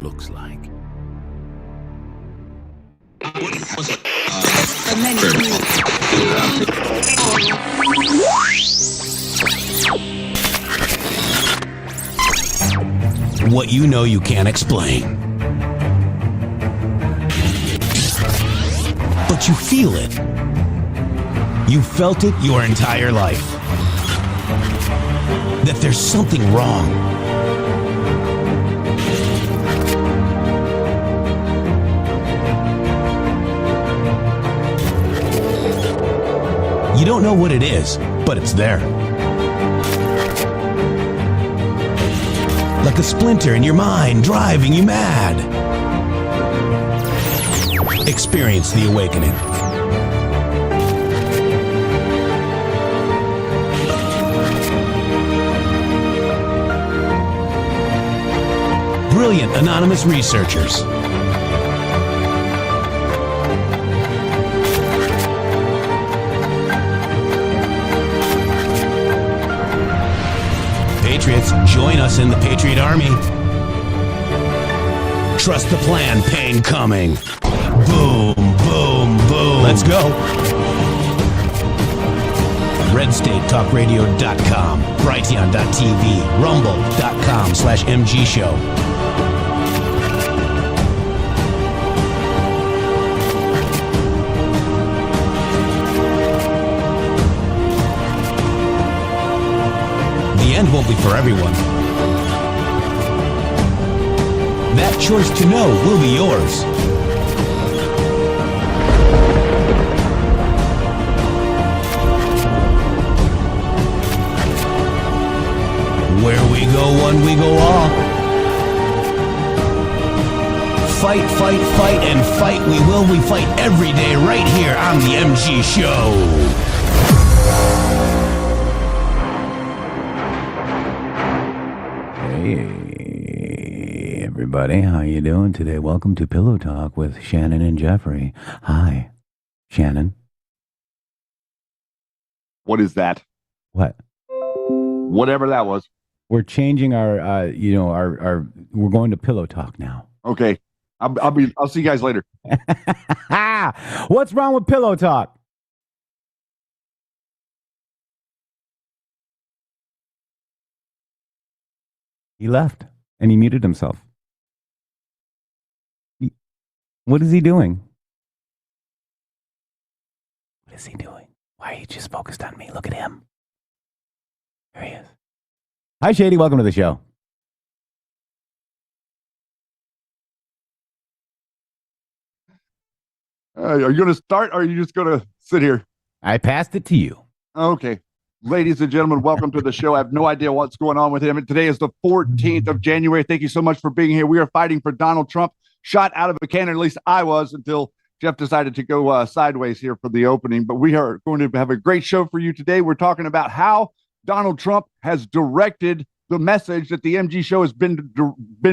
looks like. What you know you can't explain. But you feel it. You felt it your entire life. That there's something wrong. You don't know what it is, but it's there. Like a splinter in your mind, driving you mad. Experience the awakening. Brilliant anonymous researchers. Patriots, join us in the Patriot Army. Trust the plan, pain coming. Boom, boom, boom. Let's go. RedStateTalkRadio.com, Brighteon.tv, Rumble.com/MG Show. The end won't be for everyone. That choice to know will be yours. Where we go one, we go all. Fight, fight, fight, and fight we will. We fight every day right here on the MG Show. Hey, everybody. How you doing today? Welcome to Pillow Talk with Shannon and Jeffrey. Hi, Shannon. What is that? What? Whatever that was. We're changing our, we're going to Pillow Talk now. Okay. I'll see you guys later. What's wrong with Pillow Talk? He left and he muted himself. What is he doing? What is he doing? Why are you just focused on me? Look at him. There he is. Hi, Shady. Welcome to the show. Are you going to start or are you just going to sit here? I passed it to you. Okay. Ladies and gentlemen, welcome to the show. I have no idea what's going on with him. And today is the 14th of January. Thank you so much for being here. We are fighting for Donald Trump. Shot out of a cannon, at least I was, until Jeff decided to go sideways here for the opening. But we are going to have a great show for you today. We're talking about how Donald Trump has directed the message that the MG Show has been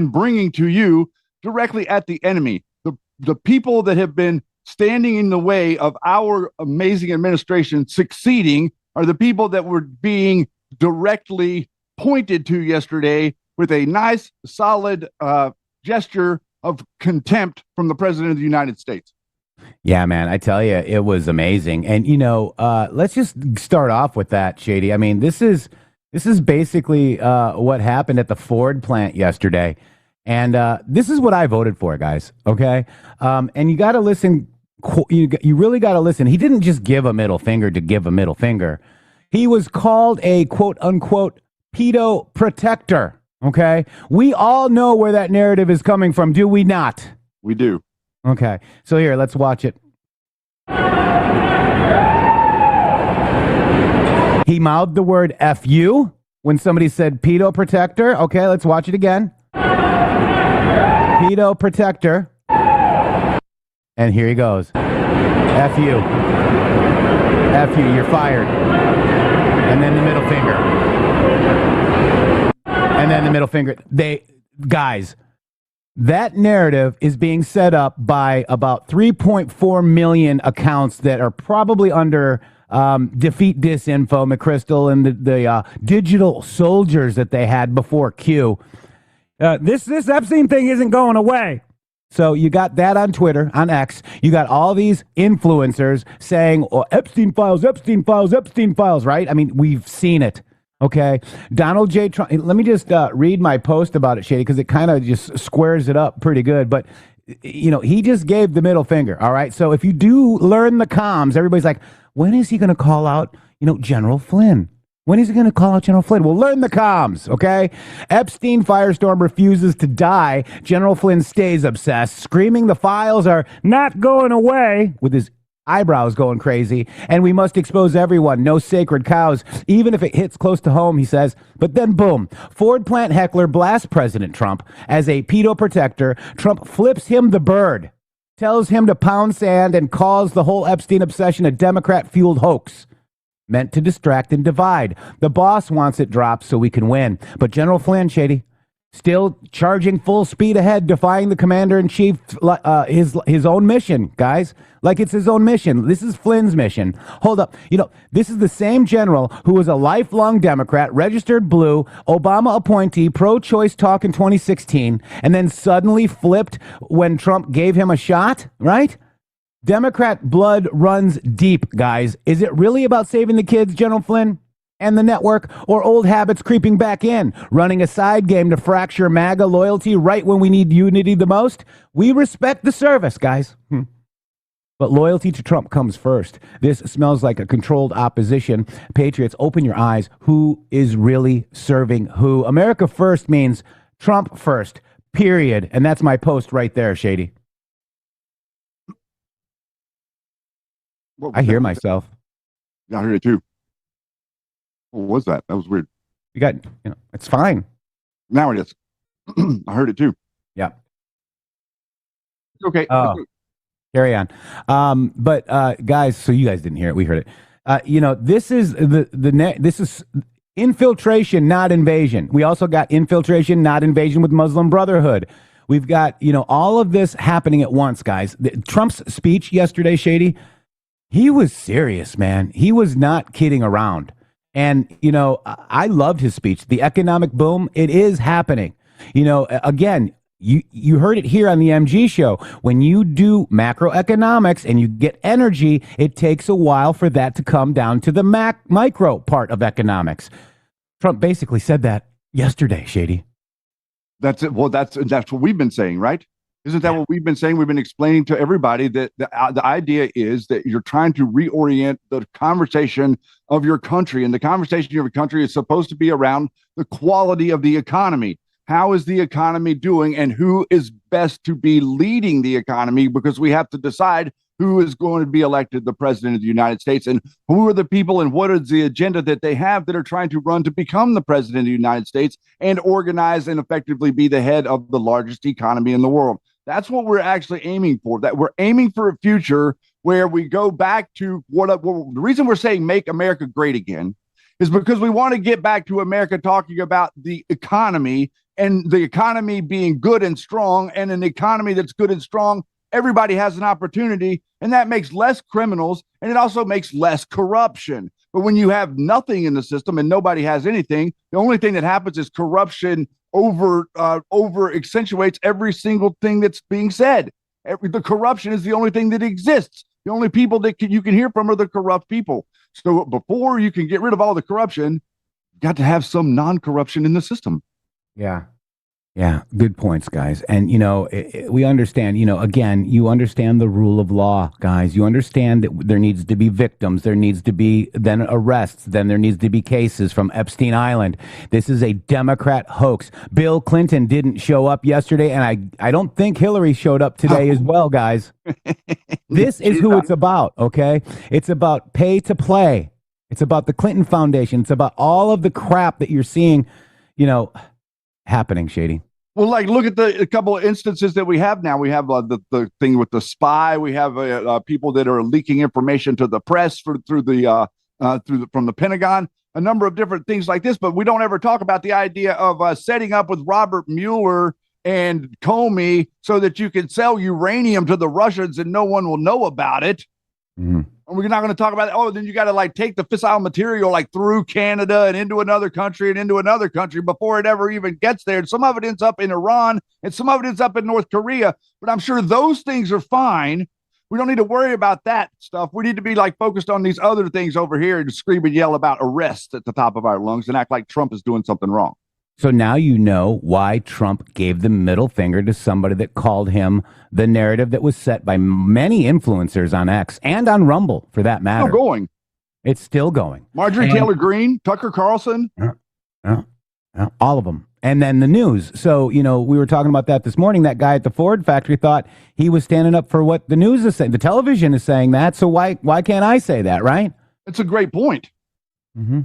bringing to you directly at the enemy. The people that have been standing in the way of our amazing administration succeeding are the people that were being directly pointed to yesterday with a nice, solid gesture of contempt from the President of the United States. Yeah, man, I tell you, it was amazing. And, let's just start off with that, Shady. I mean, this is basically what happened at the Ford plant yesterday. And this is what I voted for, guys, okay? And you got to listen. You really got to listen. He didn't just give a middle finger to give a middle finger. He was called a quote-unquote pedo protector, okay? We all know where that narrative is coming from, do we not? We do. Okay, so here, let's watch it. He mouthed the word F you when somebody said pedo protector. Okay, let's watch it again. Pedo protector. And here he goes. F you. F you, you're fired. And then the middle finger. And then the middle finger. Guys, that narrative is being set up by about 3.4 million accounts that are probably under Defeat Disinfo, McChrystal, and the digital soldiers that they had before Q. This Epstein thing isn't going away. So you got that on Twitter, on X. You got all these influencers saying, oh, Epstein files, Epstein files, Epstein files, right? I mean, we've seen it. Okay. Donald J. Trump. Let me just read my post about it, Shady, because it kind of just squares it up pretty good. But, he just gave the middle finger. All right. So if you do learn the comms, everybody's like, when is he going to call out, General Flynn? When is he going to call out General Flynn? Well, learn the comms, okay? Epstein firestorm refuses to die. General Flynn stays obsessed, screaming the files are not going away, with his eyebrows going crazy, and we must expose everyone. No sacred cows, even if it hits close to home, he says. But then, boom, Ford plant heckler blasts President Trump as a pedo protector. Trump flips him the bird, tells him to pound sand, and calls the whole Epstein obsession a Democrat-fueled hoax meant to distract and divide. The boss wants it dropped so we can win. But General Flynn, Shady, still charging full speed ahead, defying the commander-in-chief, his own mission, guys. Like it's his own mission. This is Flynn's mission. Hold up. This is the same general who was a lifelong Democrat, registered blue, Obama appointee, pro-choice talk in 2016, and then suddenly flipped when Trump gave him a shot, right? Democrat blood runs deep, guys. Is it really about saving the kids, General Flynn and the network, or old habits creeping back in, running a side game to fracture MAGA loyalty right when we need unity the most? We respect the service, guys. But loyalty to Trump comes first. This smells like a controlled opposition. Patriots, open your eyes. Who is really serving who? America first means Trump first, period. And that's my post right there, Shady. I hear myself. Yeah, I heard it too. What was that? That was weird. You got, it's fine. Now it is. I heard it too. Yeah. Okay. Oh, carry on. But guys, so you guys didn't hear it. We heard it. This is this is infiltration, not invasion. We also got infiltration, not invasion with Muslim Brotherhood. We've got, all of this happening at once, guys. Trump's speech yesterday, Shady, he was serious, man. He was not kidding around. And, I loved his speech. The economic boom, it is happening. Again, you heard it here on the MG show. When you do macroeconomics and you get energy, it takes a while for that to come down to the micro part of economics. Trump basically said that yesterday, Shady. That's it. Well, that's what we've been saying, right? Isn't that what we've been saying? We've been explaining to everybody that the idea is that you're trying to reorient the conversation of your country. And the conversation of your country is supposed to be around the quality of the economy. How is the economy doing, and who is best to be leading the economy? Because we have to decide who is going to be elected the president of the United States, and who are the people and what is the agenda that they have that are trying to run to become the president of the United States and organize and effectively be the head of the largest economy in the world. That's what we're actually aiming for, that we're aiming for a future where we go back to the reason we're saying make America great again is because we want to get back to America talking about the economy and the economy being good and strong, and an economy that's good and strong, everybody has an opportunity, and that makes less criminals, and it also makes less corruption. But when you have nothing in the system and nobody has anything, the only thing that happens is corruption over accentuates every single thing that's being said. The corruption is the only thing that exists. The only people that you can hear from are the corrupt people. So before you can get rid of all the corruption, you got to have some non-corruption in the system. Yeah. Yeah. Good points, guys. And, we understand, again, you understand the rule of law, guys. You understand that there needs to be victims. There needs to be then arrests. Then there needs to be cases from Epstein Island. This is a Democrat hoax. Bill Clinton didn't show up yesterday, and I don't think Hillary showed up today as well, guys. This is who it's about, okay? It's about pay to play. It's about the Clinton Foundation. It's about all of the crap that you're seeing, happening, Shady. Well, look at a couple of instances that we have now. We have the thing with the spy. We have people that are leaking information to the press from the Pentagon. A number of different things like this, but we don't ever talk about the idea of setting up with Robert Mueller and Comey so that you can sell uranium to the Russians and no one will know about it. Mm-hmm. And we're not going to talk about it. Oh, then you got to like take the fissile material like through Canada and into another country and into another country before it ever even gets there. And some of it ends up in Iran and some of it ends up in North Korea. But I'm sure those things are fine. We don't need to worry about that stuff. We need to be like focused on these other things over here and scream and yell about arrest at the top of our lungs and act like Trump is doing something wrong. So now you know why Trump gave the middle finger to somebody that called him the narrative that was set by many influencers on X and on Rumble, for that matter. Still going. It's still going. Marjorie Taylor Greene, Tucker Carlson. All of them. And then the news. So, we were talking about that this morning. That guy at the Ford factory thought he was standing up for what the news is saying. The television is saying that. So why can't I say that, right? It's a great point. Mm-hmm.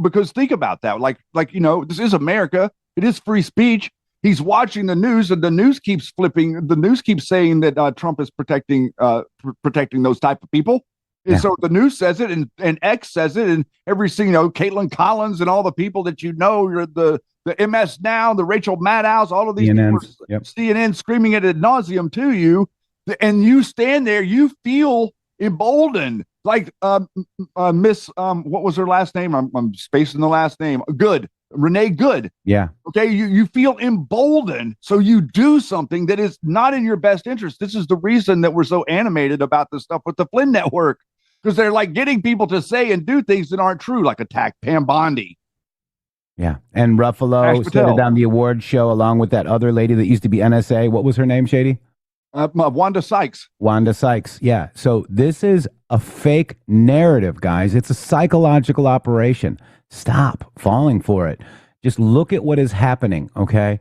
Because think about that. Like, this is America. It is free speech. He's watching the news and the news keeps flipping. The news keeps saying that Trump is protecting those type of people. And so the news says it and X says it and every single, Caitlin Collins and all the people that the MS Now, the Rachel Maddows, all of these people, CNN screaming it ad nauseum to you. And you stand there, you feel emboldened. Like Miss, what was her last name? I'm spacing the last name. Good. Renee Good. Yeah. Okay. You feel emboldened. So you do something that is not in your best interest. This is the reason that we're so animated about this stuff with the Flynn Network, because they're like getting people to say and do things that aren't true, like attack Pam Bondi. Yeah. And Ruffalo stood on the award show along with that other lady that used to be NSA. What was her name, Shady? Wanda Sykes. Wanda Sykes. Yeah. So this is a fake narrative, guys. It's a psychological operation. Stop falling for it. Just look at what is happening. Okay.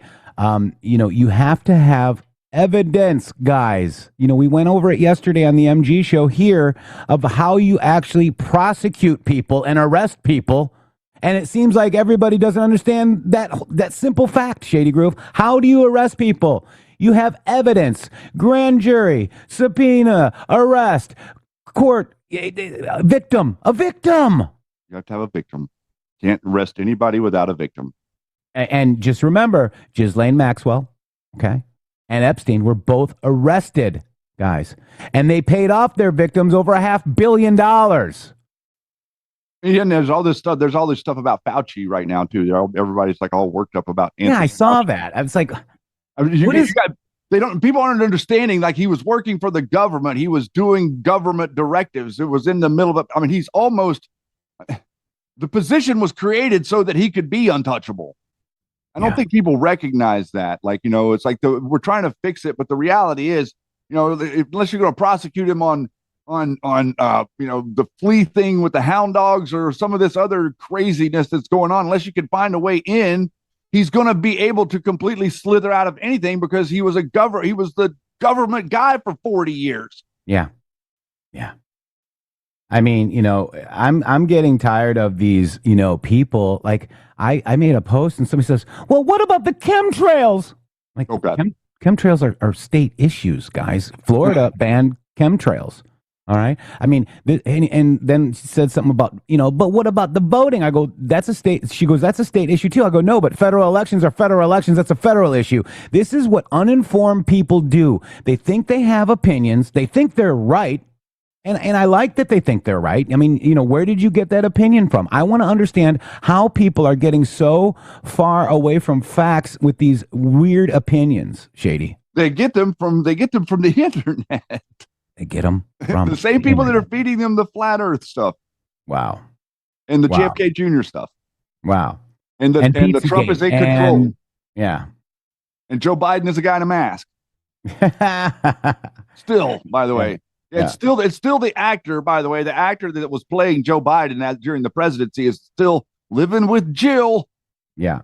You have to have evidence, guys. We went over it yesterday on the MG show here of how you actually prosecute people and arrest people. And it seems like everybody doesn't understand that simple fact, Shady Groove. How do you arrest people? You have evidence, grand jury, subpoena, arrest, court, a victim. You have to have a victim. Can't arrest anybody without a victim. And just remember, Ghislaine Maxwell, okay, and Epstein were both arrested, guys. And they paid off their victims over $500 million. And there's all this stuff. There's all this stuff about Fauci right now too. Everybody's like all worked up about. Yeah, I saw that. I was like, people aren't understanding. Like, he was working for the government. He was doing government directives. It was in the middle of it. I mean, he's almost. The position was created so that he could be untouchable. I don't think people recognize that. Like, it's like we're trying to fix it, but the reality is, unless you're going to prosecute him on the flea thing with the hound dogs or some of this other craziness that's going on, unless you can find a way in, he's going to be able to completely slither out of anything because he was the government guy for 40 years. Yeah. Yeah. I mean, I'm getting tired of these, people. Like, I made a post and somebody says, well, what about the chemtrails? Like, chemtrails are state issues, guys. Florida banned chemtrails. All right. I mean, and then she said something about, but what about the voting? I go, that's a state. She goes, that's a state issue too. I go, no, but federal elections are federal elections. That's a federal issue. This is what uninformed people do. They think they have opinions. They think they're right. And I like that they think they're right. I mean, where did you get that opinion from? I want to understand how people are getting so far away from facts with these weird opinions, Shady. They get them from the internet. They get them from the same people that are feeding them the flat earth stuff. Wow. And the JFK Jr. stuff. Wow. And the Trump is in control. Yeah. And Joe Biden is a guy in a mask. Still, by the way. It's still the actor, by the way. The actor that was playing Joe Biden during the presidency is still living with Jill. Yeah.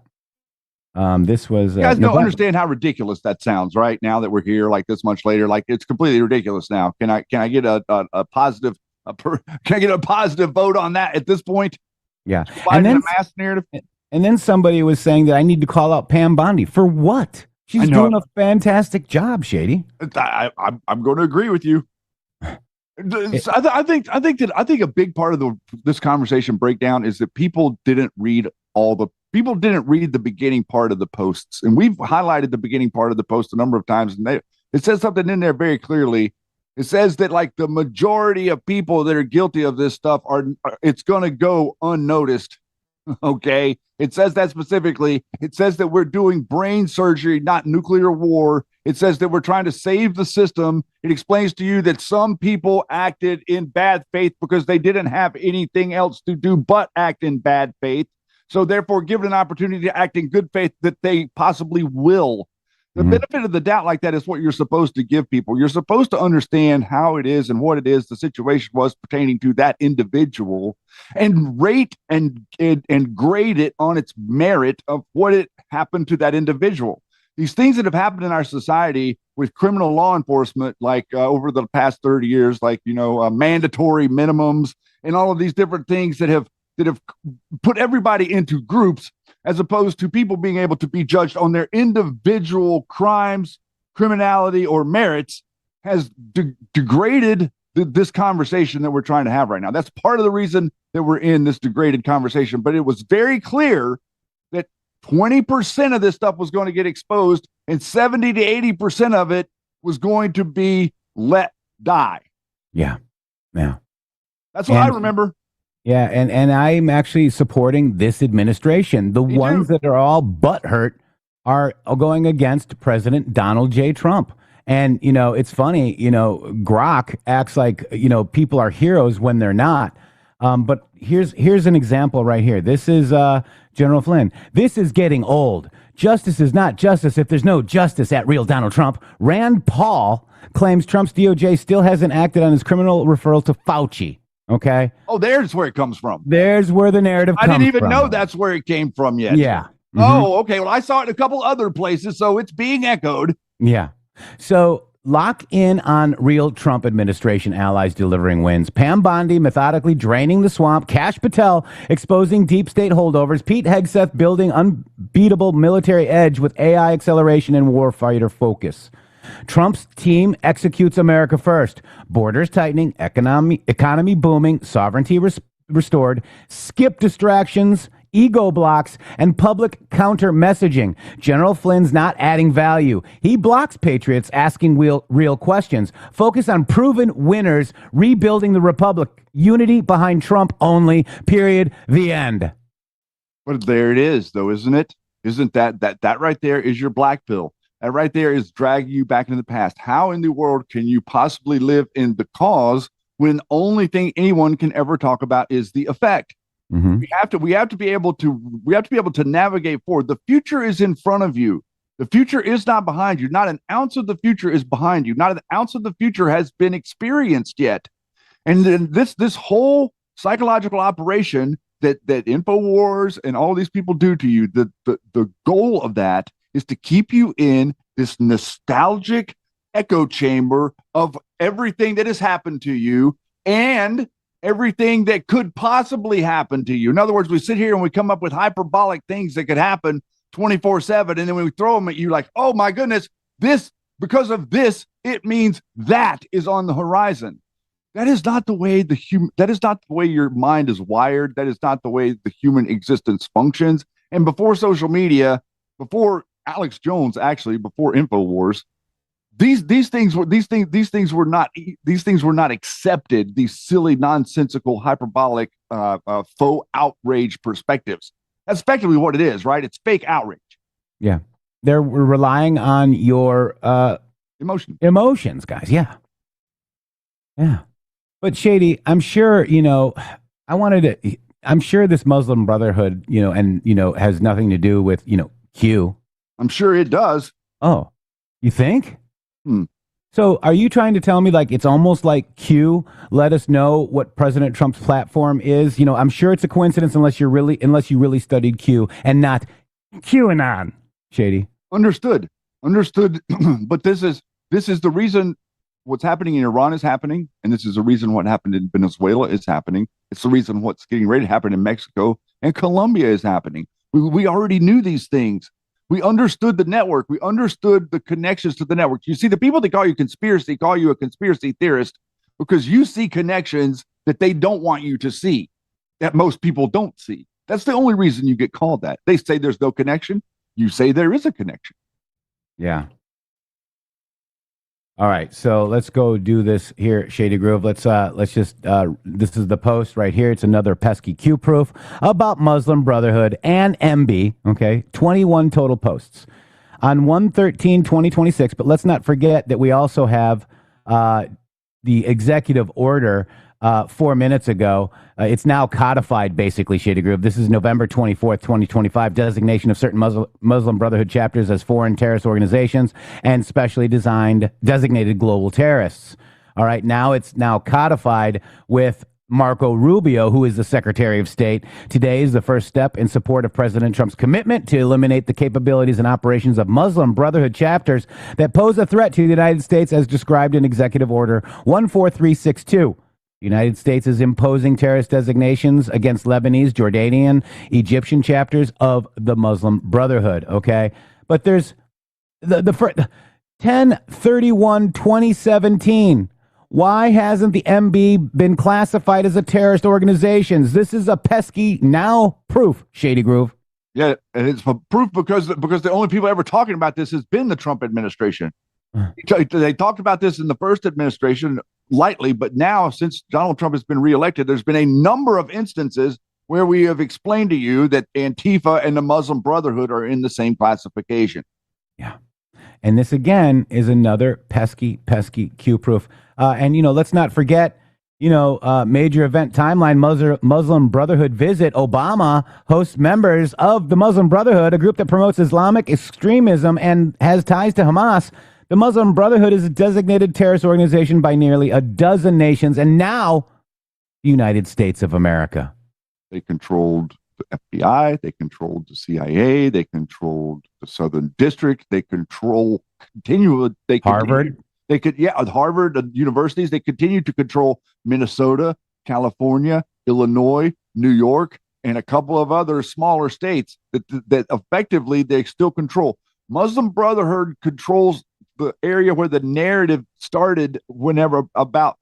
This was. You guys don't understand how ridiculous that sounds, right? Now that we're here, like this much later, like it's completely ridiculous. Now, can I get a positive? Can I get a positive vote on that at this point? Yeah. And then the mass narrative. And then somebody was saying that I need to call out Pam Bondi for what? She's doing a fantastic job, Shady. I'm going to agree with you. I think a big part of this conversation breakdown is that people didn't read the beginning part of the posts, and we've highlighted the beginning part of the post a number of times, and it says something in there very clearly It says that like the majority of people that are guilty of this stuff it's going to go unnoticed. Okay. It says that specifically. It says that we're doing brain surgery, not nuclear war. It says that we're trying to save the system. It explains to you that some people acted in bad faith because they didn't have anything else to do but act in bad faith. So therefore, given an opportunity to act in good faith, that they possibly will. The benefit of the doubt like that is what you're supposed to give people. You're supposed to understand how it is and what it is the situation was pertaining to that individual, and rate and grade it on its merit of what it happened to that individual. These things that have happened in our society with criminal law enforcement, like over the past 30 years, like mandatory minimums and all of these different things that have put everybody into groups, as opposed to people being able to be judged on their individual crimes, criminality, or merits, has degraded this conversation that we're trying to have right now. That's part of the reason that we're in this degraded conversation. But it was very clear that 20% of this stuff was going to get exposed, and 70 to 80% of it was going to be let die. Yeah. Yeah. That's what I remember. Yeah, and I'm actually supporting this administration. The ones that are all butthurt are going against President Donald J. Trump. And, it's funny, Grok acts like, people are heroes when they're not. But here's an example right here. This is General Flynn. This is getting old. Justice is not justice if there's no justice at real Donald Trump. Rand Paul claims Trump's DOJ still hasn't acted on his criminal referral to Fauci. Okay. Oh, there's where it comes from. There's where the narrative comes from. I didn't even know that's where it came from yet. Yeah. Oh, okay. Well, I saw it in a couple other places, so it's being echoed. Yeah. So lock in on real Trump administration allies delivering wins. Pam Bondi methodically draining the swamp. Kash Patel exposing deep state holdovers. Pete Hegseth building unbeatable military edge with AI acceleration and warfighter focus. Trump's team executes America first. Borders tightening, economy booming, sovereignty restored, skip distractions, ego blocks, and public counter messaging. General Flynn's not adding value. He blocks patriots asking real questions. Focus on proven winners, rebuilding the republic. Unity behind Trump only, period, the end. But there it is, though, isn't it? Isn't that right there is your black pill? That right there is dragging you back into the past. How in the world can you possibly live in the cause when the only thing anyone can ever talk about is the effect? We have to be able to navigate forward. The future is in front of you. The future is not behind you. Not an ounce of the future is behind you. Not an ounce of the future has been experienced yet. And then this whole psychological operation that InfoWars and all these people do to you, the goal of that is to keep you in this nostalgic echo chamber of everything that has happened to you and everything that could possibly happen to you. In other words, we sit here and we come up with hyperbolic things that could happen 24/7, and then when we throw them at you like, oh my goodness, because of this, it means that is on the horizon. That is not the way that is not the way your mind is wired. That is not the way the human existence functions. And before social media, before Alex Jones, actually, before InfoWars, these things were not accepted. These silly, nonsensical, hyperbolic, faux outrage perspectives. That's effectively what it is, right? It's fake outrage. Yeah, they're relying on your emotions, guys. Yeah. But Shady, I'm sure I'm sure this Muslim Brotherhood, has nothing to do with Q. I'm sure it does. Oh, you think? So are you trying to tell me like it's almost like Q let us know what President Trump's platform is? I'm sure it's a coincidence unless you really studied Q and not QAnon. Shady. Understood. But this is the reason what's happening in Iran is happening, and this is the reason what happened in Venezuela is happening. It's the reason what's getting ready to happen in Mexico and Colombia is happening. We already knew these things. We understood the network. We understood the connections to the network. You see, the people that call you a conspiracy theorist because you see connections that they don't want you to see, that most people don't see. That's the only reason you get called that. They say there's no connection. You say there is a connection. Yeah. All right, so let's go do this here, Shady Groove. Let's just this is the post right here. It's another pesky Q proof about Muslim Brotherhood and MB. Okay, 21 total posts on 1/13/2026. But let's not forget that we also have the executive order 4 minutes ago. It's now codified, basically, Shady Groove. This is November 24th, 2025, designation of certain Muslim Brotherhood chapters as foreign terrorist organizations and specially designated global terrorists. All right, now it's now codified with Marco Rubio, who is the Secretary of State. Today is the first step in support of President Trump's commitment to eliminate the capabilities and operations of Muslim Brotherhood chapters that pose a threat to the United States as described in Executive Order 14362. The United States is imposing terrorist designations against Lebanese, Jordanian, Egyptian chapters of the Muslim Brotherhood. Okay. But there's the 10/31/2017. Why hasn't the MB been classified as a terrorist organization? This is a pesky now proof, Shady Groove. Yeah, and it's proof because the only people ever talking about this has been the Trump administration. They talked about this in the first administration lightly, but now since Donald Trump has been reelected, there's been a number of instances where we have explained to you that Antifa and the Muslim Brotherhood are in the same classification. Yeah. And this again is another pesky Q proof. And, let's not forget, major event timeline, Muslim Brotherhood visit. Obama hosts members of the Muslim Brotherhood, a group that promotes Islamic extremism and has ties to Hamas. The Muslim Brotherhood is a designated terrorist organization by nearly a dozen nations, and now the United States of America. They controlled the FBI, they controlled the CIA, they controlled the Southern District, they control Harvard. Harvard universities. They continue to control Minnesota, California, Illinois, New York, and a couple of other smaller states that effectively they still control. Muslim Brotherhood controls the area where the narrative started whenever about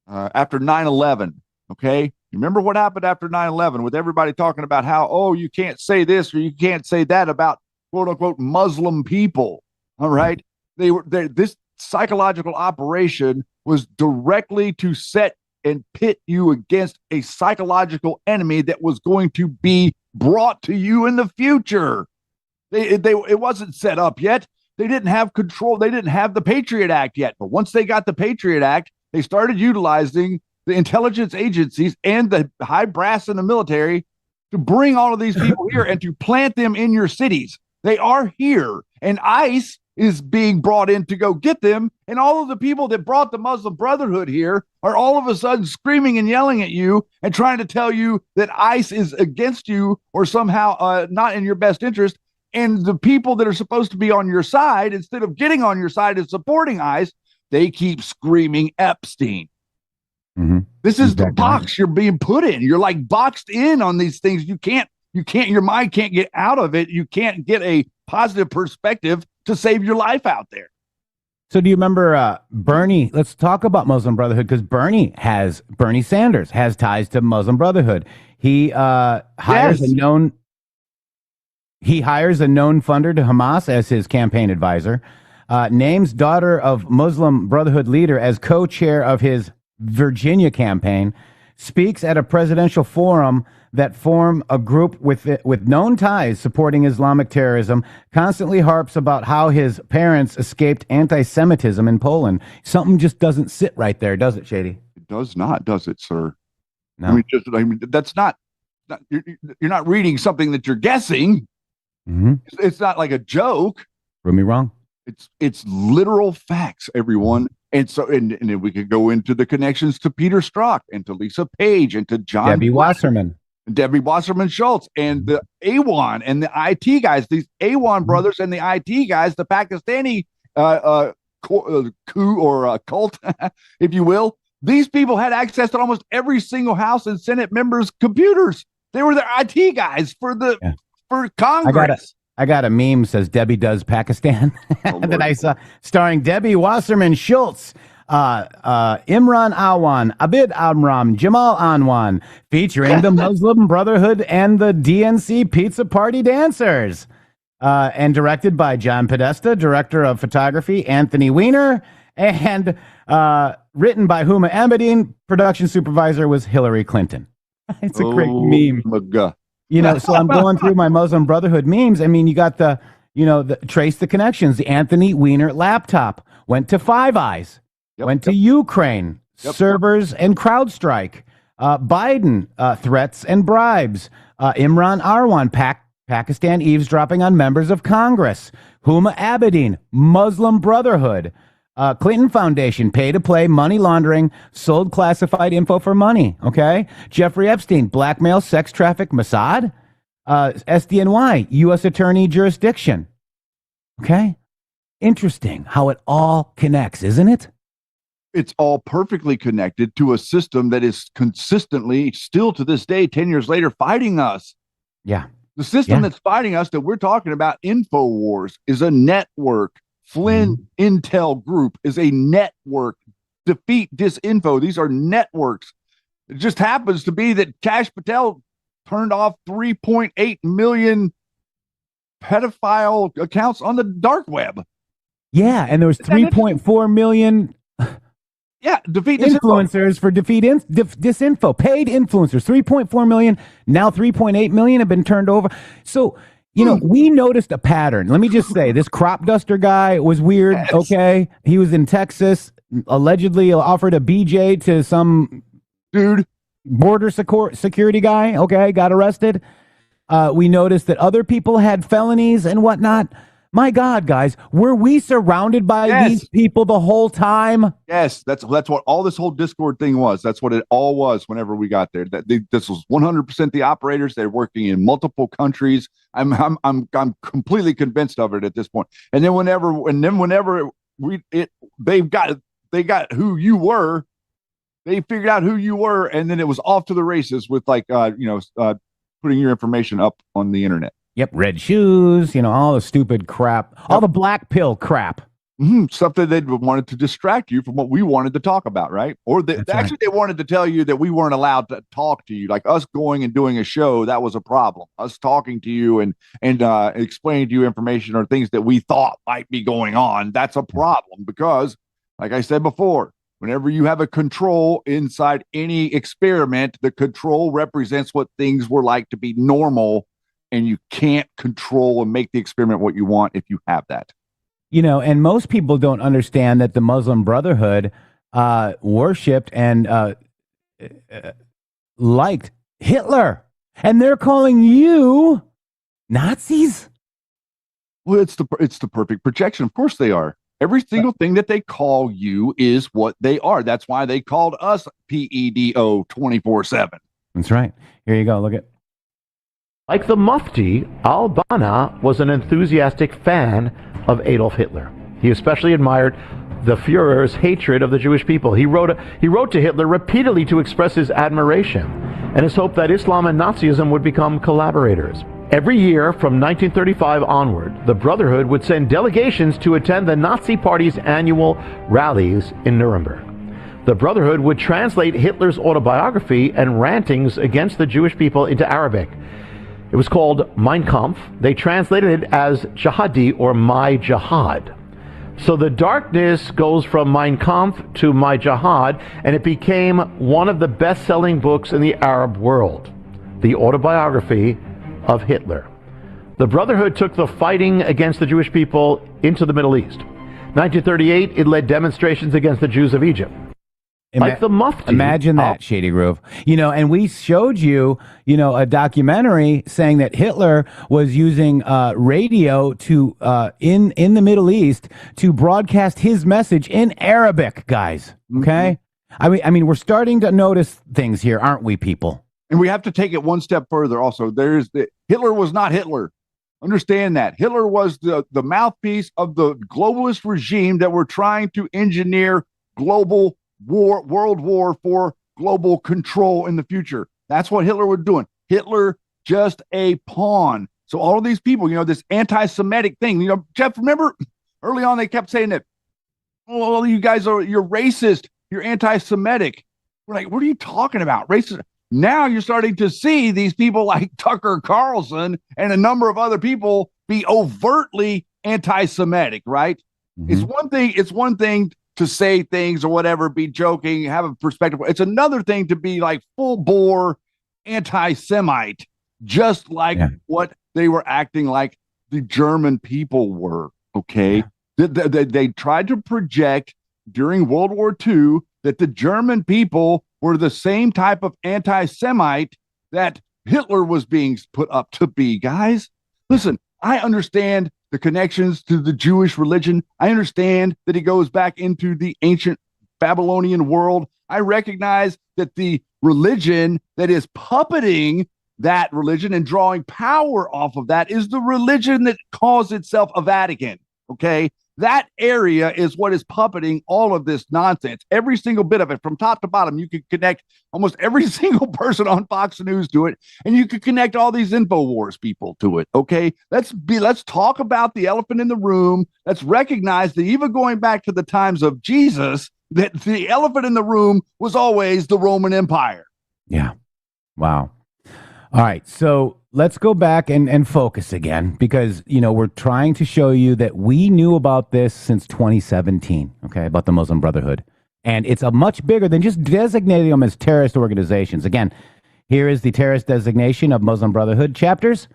after 9/11. Okay. Remember what happened after 9/11 with everybody talking about how, oh, you can't say this or you can't say that about quote unquote Muslim people. All right. This psychological operation was directly to set and pit you against a psychological enemy that was going to be brought to you in the future. It wasn't set up yet. They didn't have control. They didn't have the Patriot Act yet. But once they got the Patriot Act, they started utilizing the intelligence agencies and the high brass in the military to bring all of these people here and to plant them in your cities. They are here. And ICE is being brought in to go get them. And all of the people that brought the Muslim Brotherhood here are all of a sudden screaming and yelling at you and trying to tell you that ICE is against you or somehow not in your best interest. And the people that are supposed to be on your side, instead of getting on your side and supporting ICE, they keep screaming Epstein. Mm-hmm. This is the box you're being put in. You're like boxed in on these things. You can't, your mind can't get out of it. You can't get a positive perspective to save your life out there. So do you remember Bernie? Let's talk about Muslim Brotherhood because Bernie Sanders has ties to Muslim Brotherhood. He hires a known funder to Hamas as his campaign advisor, names daughter of Muslim Brotherhood leader as co-chair of his Virginia campaign, speaks at a presidential forum that form a group with known ties supporting Islamic terrorism, constantly harps about how his parents escaped anti-Semitism in Poland. Something just doesn't sit right there, does it, Shady? It does not, does it, sir? No. That's not you're not reading something that you're guessing. Mm-hmm. It's not like a joke. Prove me wrong. It's literal facts, everyone. And so, and then we could go into the connections to Peter Strzok and to Lisa Page and to John Debbie Wasserman Schultz and the A1 and the IT guys, these A1 brothers and the IT guys, the Pakistani coup or cult, if you will. These people had access to almost every single House and Senate members' computers. They were the IT guys for Congress. I got a meme says Debbie does Pakistan that I saw starring Debbie Wasserman Schultz, Imran Awan, Abid Amram, Jamal Anwan, featuring the Muslim Brotherhood and the DNC Pizza Party dancers. and directed by John Podesta, director of photography Anthony Weiner, and written by Huma Abedin. Production supervisor was Hillary Clinton. It's a great meme. My God. So I'm going through my Muslim Brotherhood memes. I mean, you got trace the connections. The Anthony Weiner laptop went to Five Eyes, went to Ukraine, servers and CrowdStrike, Biden threats and bribes, Imran Arwan, Pakistan eavesdropping on members of Congress, Huma Abedin, Muslim Brotherhood, Clinton Foundation, pay to play, money laundering, sold classified info for money. Okay. Jeffrey Epstein, blackmail, sex traffic, Mossad, SDNY, U.S. attorney jurisdiction. Okay. Interesting how it all connects, isn't it? It's all perfectly connected to a system that is consistently, still to this day, 10 years later, fighting us. Yeah. The system that's fighting us that we're talking about, InfoWars, is a network. Flynn Intel Group is a network. Defeat Disinfo. These are networks. It just happens to be that Kash Patel turned off 3.8 million pedophile accounts on the dark web. Yeah, and there was 3.4 million defeat influencers for disinfo. Paid influencers, 3.4 million. Now 3.8 million have been turned over. So, we noticed a pattern. Let me just say, this crop duster guy was weird. Yes. Okay. He was in Texas, allegedly offered a BJ to some dude, border security guy. Okay. Got arrested. We noticed that other people had felonies and whatnot. My God, guys, were we surrounded by these people the whole time? Yes, that's what all this whole Discord thing was. That's what it all was whenever we got there. This was 100% the operators. They're working in multiple countries. I'm completely convinced of it at this point. And then whenever they got who you were, they figured out who you were, and then it was off to the races with putting your information up on the internet. Yep, red shoes, all the stupid crap, all the black pill crap. Something they wanted to distract you from what we wanted to talk about, right? Or they wanted to tell you that we weren't allowed to talk to you. Like us going and doing a show, that was a problem. Us talking to you and explaining to you information or things that we thought might be going on, that's a problem because, like I said before, whenever you have a control inside any experiment, the control represents what things were like to be normal. And you can't control and make the experiment what you want if you have that. And most people don't understand that the Muslim Brotherhood worshipped and liked Hitler. And they're calling you Nazis? Well, it's the perfect projection. Of course they are. Every single thing that they call you is what they are. That's why they called us PEDO 24/7. That's right. Here you go. Look at. Like the Mufti, al-Banna was an enthusiastic fan of Adolf Hitler. He especially admired the Führer's hatred of the Jewish people. He wrote to Hitler repeatedly to express his admiration and his hope that Islam and Nazism would become collaborators. Every year from 1935 onward, the Brotherhood would send delegations to attend the Nazi Party's annual rallies in Nuremberg. The Brotherhood would translate Hitler's autobiography and rantings against the Jewish people into Arabic. It was called Mein Kampf. They translated it as Jihadi or My Jihad. So the darkness goes from Mein Kampf to My Jihad, and it became one of the best-selling books in the Arab world, the autobiography of Hitler. The Brotherhood took the fighting against the Jewish people into the Middle East. 1938, it led demonstrations against the Jews of Egypt. Like the Mufti. Imagine that, Shady Groove. And we showed you, a documentary saying that Hitler was using radio to in the Middle East to broadcast his message in Arabic, guys. Okay? I mean, we're starting to notice things here, aren't we, people? And we have to take it one step further also. Hitler was not Hitler. Understand that. Hitler was the mouthpiece of the globalist regime that were trying to engineer global world war for global control in the future. That's what Hitler was doing. Hitler just a pawn. So all of these people, this anti-Semitic thing, Jeff, remember early on they kept saying that, well, you're racist, you're anti-Semitic. We're like, what are you talking about? Racist? Now you're starting to see these people like Tucker Carlson and a number of other people be overtly anti-Semitic, right? Mm-hmm. It's one thing to say things or whatever, be joking, have a perspective. It's another thing to be like full bore anti-Semite, just like what they were acting like the German people were. Okay. Yeah. They tried to project during World War II that the German people were the same type of anti-Semite that Hitler was being put up to be. Guys, listen, I understand the connections to the Jewish religion. I understand that he goes back into the ancient Babylonian world. I recognize that the religion that is puppeting that religion and drawing power off of that is the religion that calls itself a Vatican. Okay. That area is what is puppeting all of this nonsense. Every single bit of it from top to bottom. You could connect almost every single person on Fox News to it, and you could connect all these InfoWars people to it. Okay. Let's talk about the elephant in the room. Let's recognize that even going back to the times of Jesus, that the elephant in the room was always the Roman Empire. Yeah. Wow. All right. So let's go back and focus again, because, we're trying to show you that we knew about this since 2017, okay, about the Muslim Brotherhood. And it's a much bigger than just designating them as terrorist organizations. Again, here is the terrorist designation of Muslim Brotherhood chapters.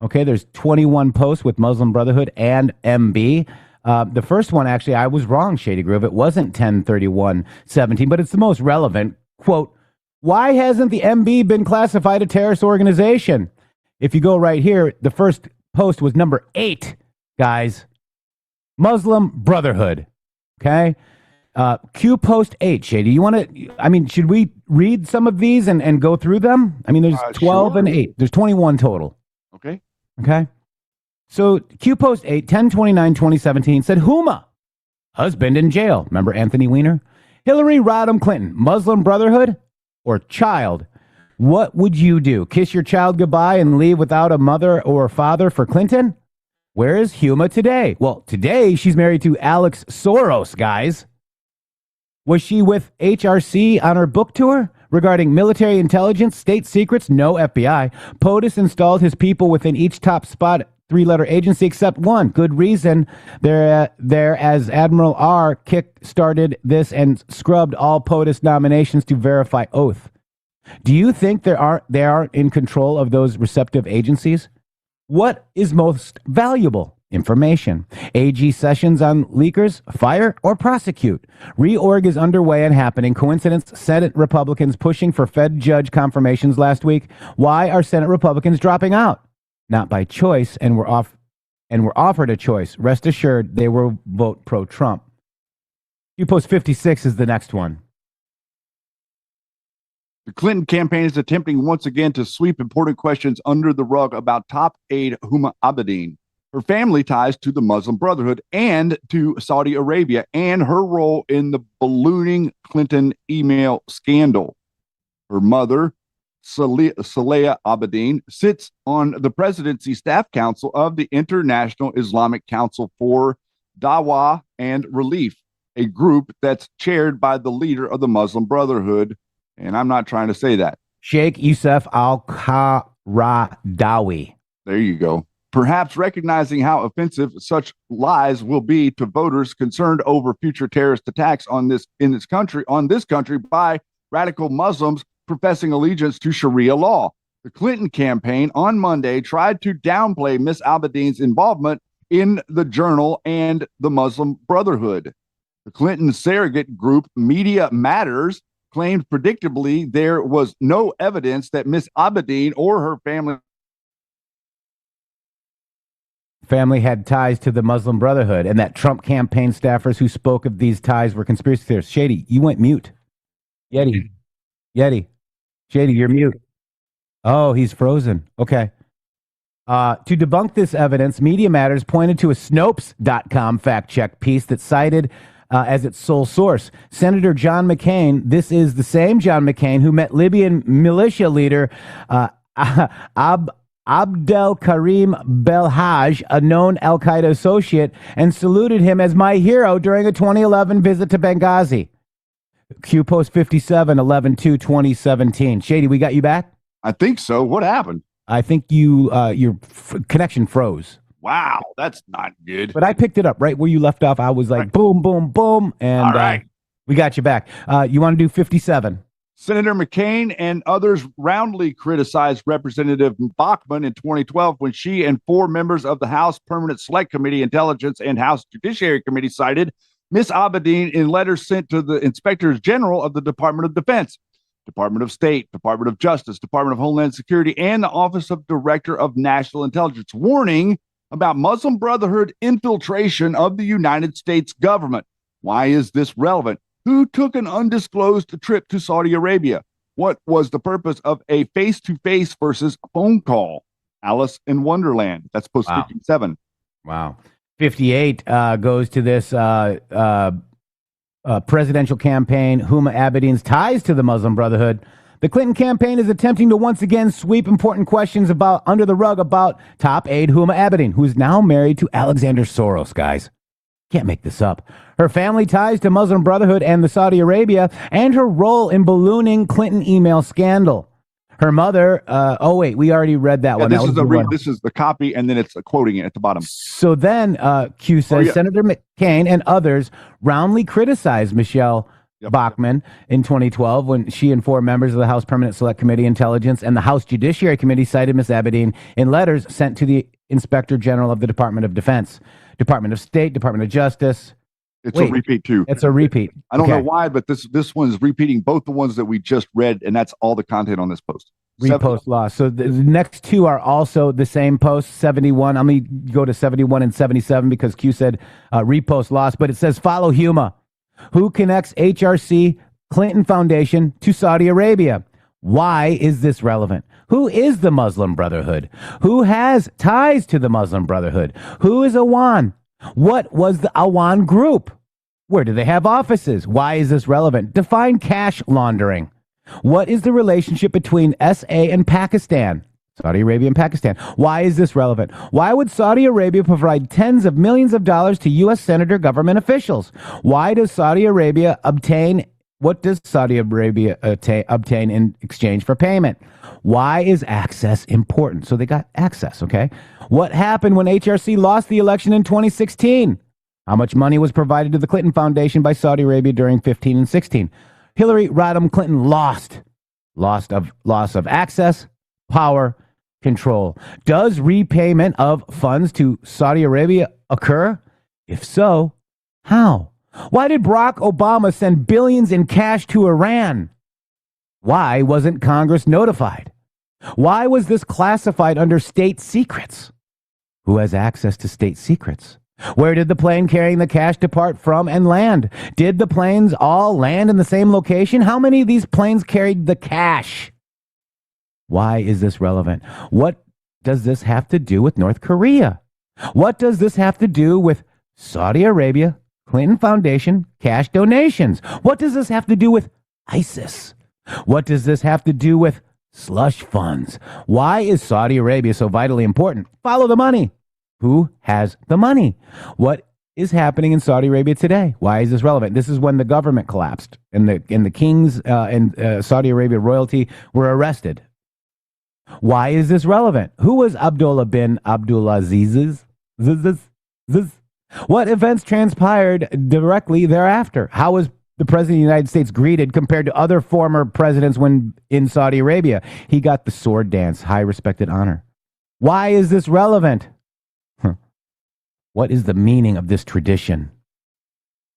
Okay, there's 21 posts with Muslim Brotherhood and MB. The first one, actually, I was wrong, Shady Groove. It wasn't 10/31/17, but it's the most relevant. Quote, why hasn't the MB been classified a terrorist organization? If you go right here, the first post was number 8, guys. Muslim Brotherhood. Okay? Q post 8, Shady. You want to, should we read some of these and go through them? There's 12 and 8. There's 21 total. Okay. Okay. So Q post 8, 10/29/2017 said, Huma, husband in jail. Remember Anthony Weiner? Hillary Rodham Clinton, Muslim Brotherhood or child? What would you do? Kiss your child goodbye and leave without a mother or father for Clinton? Where is Huma today? Well, today she's married to Alex Soros, guys. Was she with HRC on her book tour regarding military intelligence, state secrets? No FBI. POTUS installed his people within each top spot 3-letter agency except one. Good reason. There as Admiral R kick-started this and scrubbed all POTUS nominations to verify oath. Do you think they are in control of those receptive agencies? What is most valuable? Information. AG sessions on leakers, fire or prosecute. Reorg is underway and happening. Coincidence? Senate Republicans pushing for Fed judge confirmations last week. Why are Senate Republicans dropping out? Not by choice, and were offered a choice. Rest assured, they will vote pro-Trump. You post 56 is the next one. The Clinton campaign is attempting once again to sweep important questions under the rug about top aide Huma Abedin, her family ties to the Muslim Brotherhood and to Saudi Arabia, and her role in the ballooning Clinton email scandal. Her mother, Saleha Abedin, sits on the presidency staff council of the International Islamic Council for Dawah and Relief, a group that's chaired by the leader of the Muslim Brotherhood. And I'm not trying to say that. Sheikh Youssef al-Qaradawi. There you go. Perhaps recognizing how offensive such lies will be to voters concerned over future terrorist attacks on this country by radical Muslims professing allegiance to Sharia law. The Clinton campaign on Monday tried to downplay Miss Abedin's involvement in the Journal and the Muslim Brotherhood. The Clinton surrogate group Media Matters claimed predictably there was no evidence that Miss Abedin or her family had ties to the Muslim Brotherhood, and that Trump campaign staffers who spoke of these ties were conspiracy theorists. Shady, you went mute. Yeti. Shady, you're mute. Oh, he's frozen. Okay. To debunk this evidence, Media Matters pointed to a Snopes.com fact-check piece that cited as its sole source Senator John McCain. This is the same John McCain who met Libyan militia leader Abdel Karim Belhaj, a known al-Qaeda associate, and saluted him as my hero during a 2011 visit to Benghazi. Q post 57, 11/2/2017. Shady, we got you back? I think so. What happened? I think your connection froze. Wow, that's not good. But I picked it up right where you left off. I was like, Right. boom, boom, boom. And All right. we got you back. You want to do 57? Senator McCain and others roundly criticized Representative Bachmann in 2012 when she and 4 members of the House Permanent Select Committee, Intelligence, and House Judiciary Committee cited Ms. Abedin in letters sent to the Inspectors General of the Department of Defense, Department of State, Department of Justice, Department of Homeland Security, and the Office of Director of National Intelligence, warning about Muslim Brotherhood infiltration of the United States government. Why is this relevant? Who took an undisclosed trip to Saudi Arabia? What was the purpose of a face-to-face versus phone call? Alice in Wonderland. That's post 57. Wow. 58 goes to this presidential campaign, Huma Abedin's ties to the Muslim Brotherhood. The Clinton campaign is attempting to once again sweep important questions about under the rug about top aide Huma Abedin, who is now married to Alexander Soros, guys. Can't make this up. Her family ties to Muslim Brotherhood and the Saudi Arabia, and her role in ballooning Clinton email scandal. Her mother, we already read that one. This is the copy, and then it's quoting it at the bottom. So then Q says, Senator McCain and others roundly criticized Michelle Bachmann in 2012 when she and 4 members of the House Permanent Select Committee, Intelligence, and the House Judiciary Committee cited Ms. Abedin in letters sent to the Inspector General of the Department of Defense, Department of State, Department of Justice. It's a repeat, too. It's a repeat. I don't know why, but this one is repeating both the ones that we just read, and that's all the content on this post. Repost lost. So the next 2 are also the same post, 71. I'm going to go to 71 and 77 because Q said repost lost, but it says follow Huma, who connects HRC Clinton Foundation to Saudi Arabia. Why is this relevant? Who is the Muslim Brotherhood? Who has ties to the Muslim Brotherhood? Who is Awan? What was the Awan group? Where do they have offices? Why is this relevant? Define cash laundering. What is the relationship between SA and Pakistan? Saudi Arabia and Pakistan. Why is this relevant? Why would Saudi Arabia provide tens of millions of dollars to U.S. senator government officials? Why does Saudi Arabia obtain? What does Saudi Arabia obtain in exchange for payment? Why is access important? So they got access, okay? What happened when HRC lost the election in 2016? How much money was provided to the Clinton Foundation by Saudi Arabia during 15 and 16? Hillary Rodham Clinton lost of access, power, control. Does repayment of funds to Saudi Arabia occur? If so, how? Why did Barack Obama send billions in cash to Iran? Why wasn't Congress notified? Why was this classified under state secrets? Who has access to state secrets? Where did the plane carrying the cash depart from and land? Did the planes all land in the same location? How many of these planes carried the cash? Why is this relevant? What does this have to do with North Korea? What does this have to do with Saudi Arabia, Clinton Foundation, cash donations? What does this have to do with ISIS? What does this have to do with slush funds? Why is Saudi Arabia so vitally important? Follow the money. Who has the money? What is happening in Saudi Arabia today? Why is this relevant? This is when the government collapsed and the kings and Saudi Arabia royalty were arrested. Why is this relevant? Who was Abdullah bin Abdulaziz? What events transpired directly thereafter? How was the president of the United States greeted compared to other former presidents when in Saudi Arabia? He got the sword dance, high respected honor. Why is this relevant? What is the meaning of this tradition?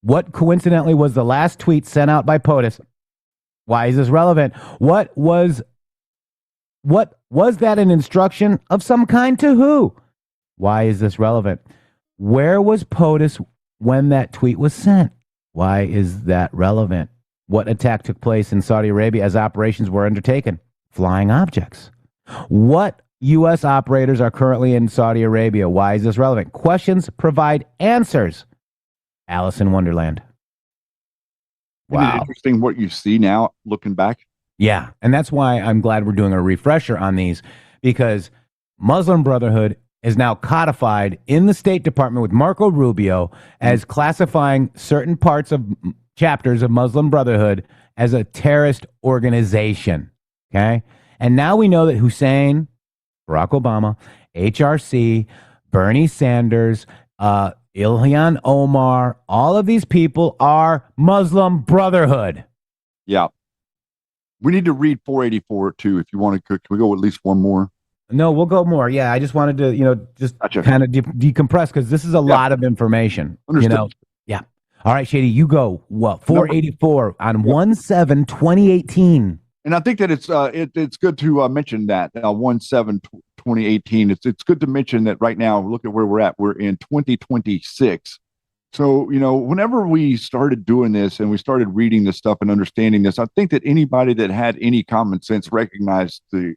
What coincidentally was the last tweet sent out by POTUS? Why is this relevant? What was that an instruction of some kind to who? Why is this relevant? Where was POTUS when that tweet was sent? Why is that relevant? What attack took place in Saudi Arabia as operations were undertaken? Flying objects. What U.S. operators are currently in Saudi Arabia? Why is this relevant? Questions provide answers. Alice in Wonderland. Wow. Isn't it interesting what you see now looking back? Yeah, and that's why I'm glad we're doing a refresher on these, because Muslim Brotherhood is now codified in the State Department with Marco Rubio as classifying certain parts of chapters of Muslim Brotherhood as a terrorist organization. Okay. And now we know that Hussein, Barack Obama, HRC, Bernie Sanders, Ilhan Omar, all of these people are Muslim Brotherhood. Yeah. We need to read 484 too. If you want to, can we go at least one more? No, we'll go more. Yeah, I just wanted to, just Gotcha. kind of decompress because this is a lot of information. Understood. Yeah. All right, Shady, you go. What 484 on 1/7/2018. And I think that it's good to mention that 1/7/2018. It's good to mention that right now. Look at where we're at. We're in 2026. So whenever we started doing this and we started reading this stuff and understanding this, I think that anybody that had any common sense recognized the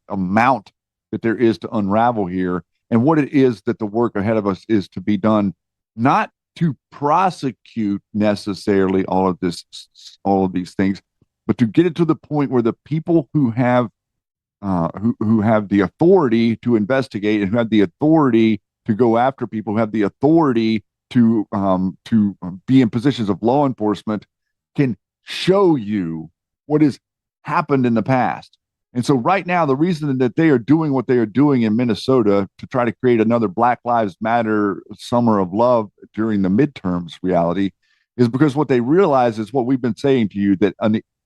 amount that there is to unravel here and what it is that the work ahead of us is to be done, not to prosecute necessarily all of these things, but to get it to the point where the people who have the authority to investigate and who have the authority to go after people, who have the authority to be in positions of law enforcement, can show you what has happened in the past. And so right now, the reason that they are doing what they are doing in Minnesota to try to create another Black Lives Matter summer of love during the midterms reality is because what they realize is what we've been saying to you, that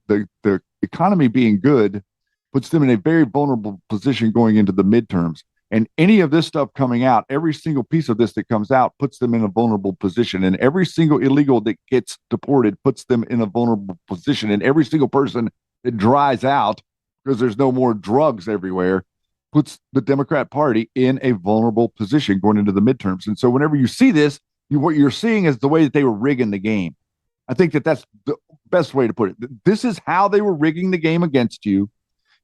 the economy being good puts them in a very vulnerable position going into the midterms. And any of this stuff coming out, every single piece of this that comes out puts them in a vulnerable position. And every single illegal that gets deported puts them in a vulnerable position. And every single person that dries out because there's no more drugs everywhere puts the Democrat Party in a vulnerable position going into the midterms. And so whenever you see this, what you're seeing is the way that they were rigging the game. I think that that's the best way to put it. This is how they were rigging the game against you.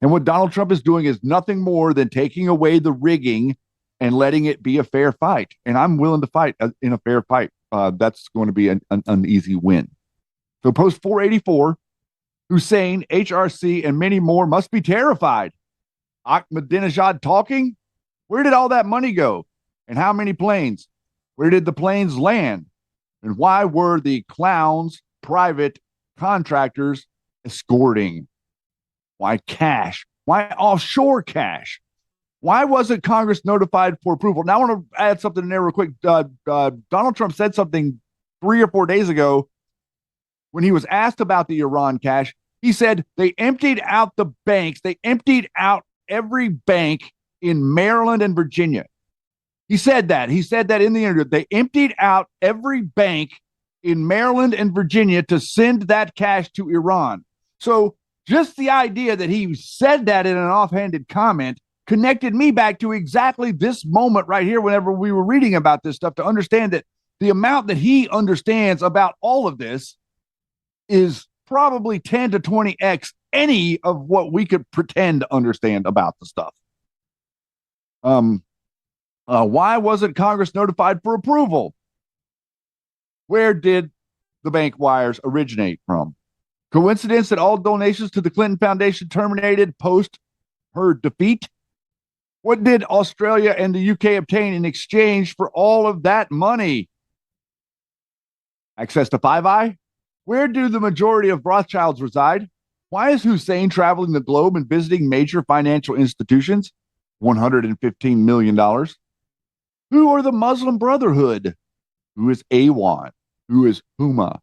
And what Donald Trump is doing is nothing more than taking away the rigging and letting it be a fair fight. And I'm willing to fight in a fair fight. That's going to be an easy win. So post 484, Hussein, HRC, and many more must be terrified. Ahmadinejad talking? Where did all that money go? And how many planes? Where did the planes land? And why were the clowns private contractors escorting? Why cash? Why offshore cash? Why wasn't Congress notified for approval? Now, I want to add something in there real quick. Donald Trump said something 3 or 4 days ago when he was asked about the Iran cash. He said they emptied out the banks. They emptied out every bank in Maryland and Virginia. He said that. He said that in the interview. They emptied out every bank in Maryland and Virginia to send that cash to Iran. So just the idea that he said that in an offhanded comment connected me back to exactly this moment right here whenever we were reading about this stuff, to understand that the amount that he understands about all of this is probably 10 to 20x any of what we could pretend to understand about the stuff. Why wasn't Congress notified for approval? Where did the bank wires originate from? Coincidence that all donations to the Clinton Foundation terminated post her defeat? What did Australia and the UK obtain in exchange for all of that money? Access to Five Eye? Where do the majority of Rothschilds reside? Why is Hussein traveling the globe and visiting major financial institutions? $115 million. Who are the Muslim Brotherhood? Who is Awan? Who is Huma?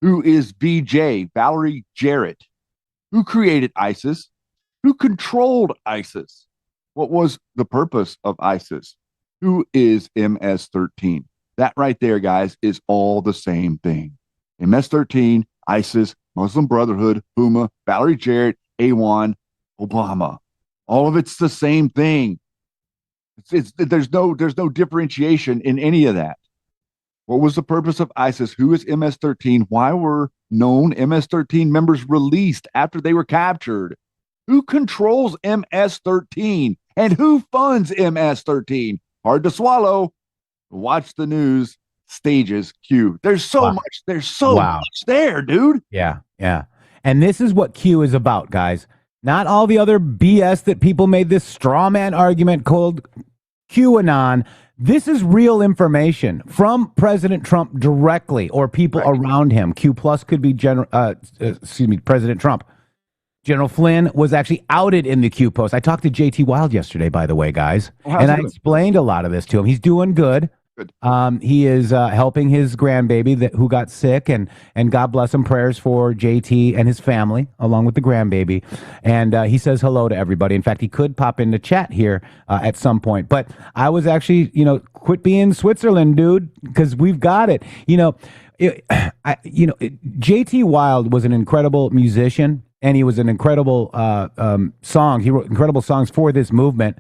Who is BJ, Valerie Jarrett? Who created ISIS? Who controlled ISIS? What was the purpose of ISIS? Who is MS-13? That right there, guys, is all the same thing. MS-13, ISIS, Muslim Brotherhood, Huma, Valerie Jarrett, Awan, Obama. All of it's the same thing. There's no differentiation in any of that. What was the purpose of ISIS? Who is MS-13? Why were known MS-13 members released after they were captured? Who controls MS-13? And who funds MS-13? Hard to swallow. Watch the news. Stages Q. There's so much. There's so much there, dude. Yeah. And this is what Q is about, guys. Not all the other BS that people made this straw man argument called QAnon. This is real information from President Trump directly, or people around him. Q plus could be President Trump. General Flynn was actually outed in the Q post. I talked to JT Wild yesterday, by the way, guys, and I explained a lot of this to him. He's doing good. He is helping his grandbaby who got sick, and God bless him. Prayers for JT and his family, along with the grandbaby. And he says hello to everybody. In fact, he could pop into chat here at some point. But I was actually, quit being Switzerland, dude, because we've got it. JT Wild was an incredible musician, and he was an incredible song. He wrote incredible songs for this movement,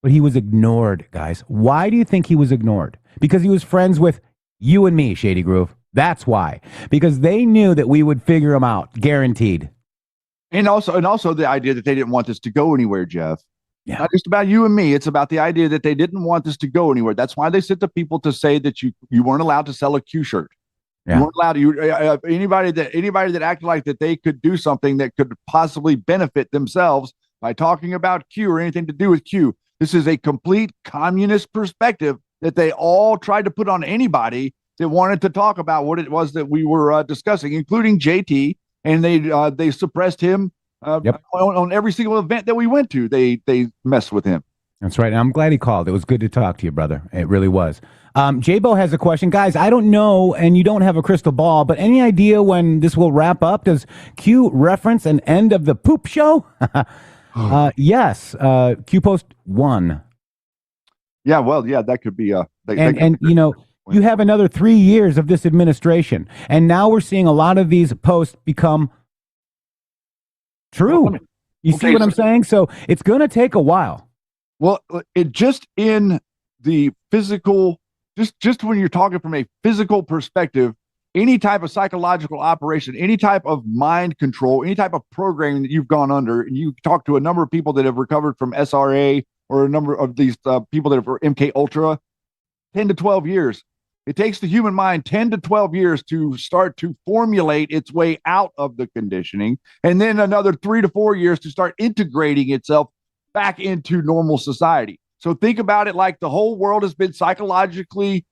but he was ignored, guys. Why do you think he was ignored? Because he was friends with you and me, Shady Groove. That's why. Because they knew that we would figure him out, guaranteed. And also the idea that they didn't want this to go anywhere, Jeff. Yeah. Not just about you and me. It's about the idea that they didn't want this to go anywhere. That's why they sent the people to say that you weren't allowed to sell a Q shirt. Yeah. You weren't allowed to. Anybody that acted like that they could do something that could possibly benefit themselves by talking about Q or anything to do with Q. This is a complete communist perspective that they all tried to put on anybody that wanted to talk about what it was that we were discussing, including JT, and they suppressed him on every single event that we went to. They messed with him. That's right. And I'm glad he called. It was good to talk to you, brother. It really was. J-Bo has a question. Guys, I don't know, and you don't have a crystal ball, but any idea when this will wrap up? Does Q reference an end of the poop show? Yes. Q post 1. Yeah, well, yeah, that could be you have another 3 years of this administration, and now we're seeing a lot of these posts become true. You see what I'm saying? So it's going to take a while. Well, it just in the physical, just when you're talking from a physical perspective, any type of psychological operation, any type of mind control, any type of programming that you've gone under, and you talk to a number of people that have recovered from SRA or a number of these people that are MK Ultra, 10 to 12 years. It takes the human mind 10 to 12 years to start to formulate its way out of the conditioning, and then another 3 to 4 years to start integrating itself back into normal society. So think about it like the whole world has been psychologically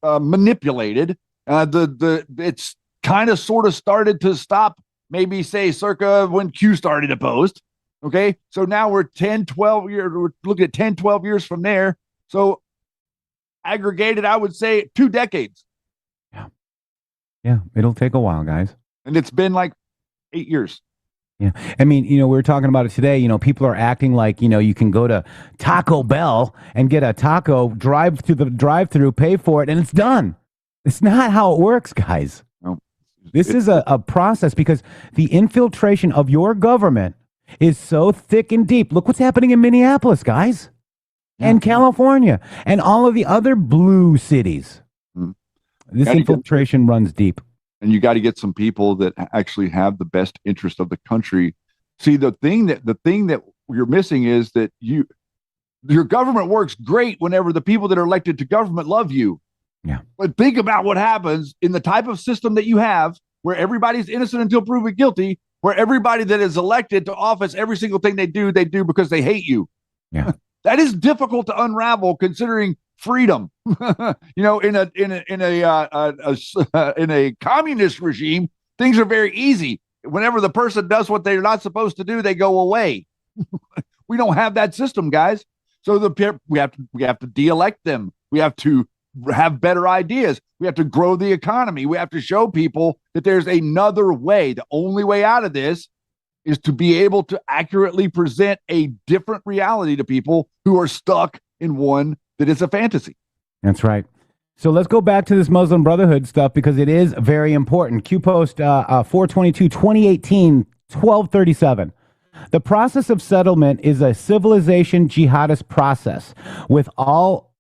manipulated. It's kind of sort of started to stop, maybe say circa when Q started to post. Okay, so now we're 10, 12 years, we're looking at 10, 12 years from there. So aggregated, I would say 2 decades. Yeah, it'll take a while, guys. And it's been like 8 years. Yeah. I mean, we were talking about it today. People are acting like, you can go to Taco Bell and get a taco, drive to the drive-through, pay for it, and it's done. It's not how it works, guys. No. This is a process, because the infiltration of your government is so thick and deep. Look what's happening in Minneapolis, guys, and California, and all of the other blue cities. This infiltration runs deep. And you got to get some people that actually have the best interest of the country. See, the thing that you're missing is that your government works great whenever the people that are elected to government love you. Yeah. But think about what happens in the type of system that you have, where everybody's innocent until proven guilty, where everybody that is elected to office, every single thing they do because they hate you. Yeah. That is difficult to unravel, considering freedom. In a communist regime, things are very easy. Whenever the person does what they're not supposed to do, they go away. We don't have that system, guys. So we have to de-elect them. We have to have better ideas. We have to grow the economy. We have to show people that there's another way. The only way out of this is to be able to accurately present a different reality to people who are stuck in one that is a fantasy. That's right. So let's go back to this Muslim Brotherhood stuff, because it is very important. Q post 4/22/2018, 12:37. The process of settlement is a civilization jihadist process with all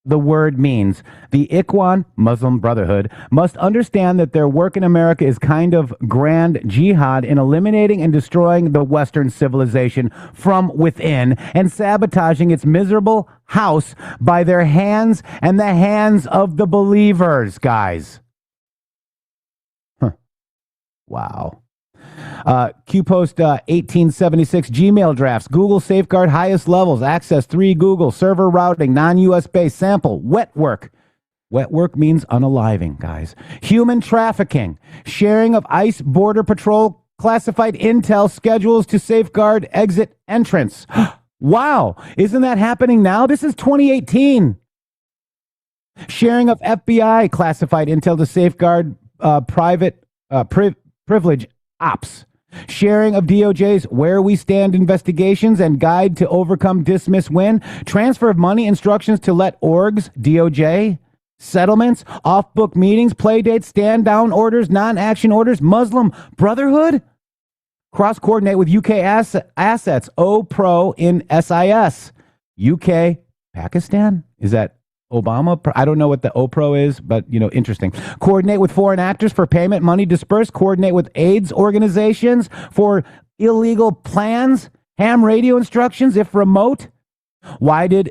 the word means. The Ikhwan, Muslim Brotherhood, must understand that their work in America is kind of grand jihad in eliminating and destroying the Western civilization from within and sabotaging its miserable house by their hands and the hands of the believers, guys. Wow. QPost 1876 Gmail drafts. Google safeguard highest levels. Access 3 Google. Server routing. Non-US based. Sample. Wet work. Wet work means unaliving, guys. Human trafficking. Sharing of ICE Border Patrol classified intel schedules to safeguard exit entrance. Wow. Isn't that happening now? This is 2018. Sharing of FBI classified intel to safeguard private privilege ops. Sharing of DOJ's Where We Stand investigations and guide to overcome dismiss win. Transfer of money instructions to let orgs, DOJ, settlements, off-book meetings, play dates, stand-down orders, non-action orders, Muslim Brotherhood. Cross-coordinate with UK assets, OPRO in SIS. UK, Pakistan? Is that Obama? I don't know what the OPRO is, but, interesting. Coordinate with foreign actors for payment, money dispersed. Coordinate with AIDS organizations for illegal plans. Ham radio instructions if remote. Why did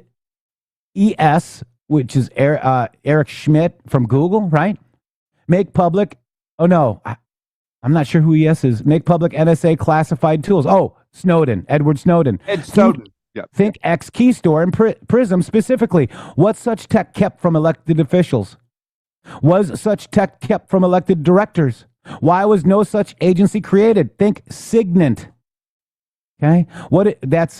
ES, which is Eric Schmidt from Google, right? Make public, I'm not sure who ES is. Make public NSA classified tools. Oh, Snowden, Edward Snowden. Ed Snowden. Think X Keystore and Prism specifically. What such tech kept from elected officials? Was such tech kept from elected directors? Why was no such agency created? Think Signant. Okay, that's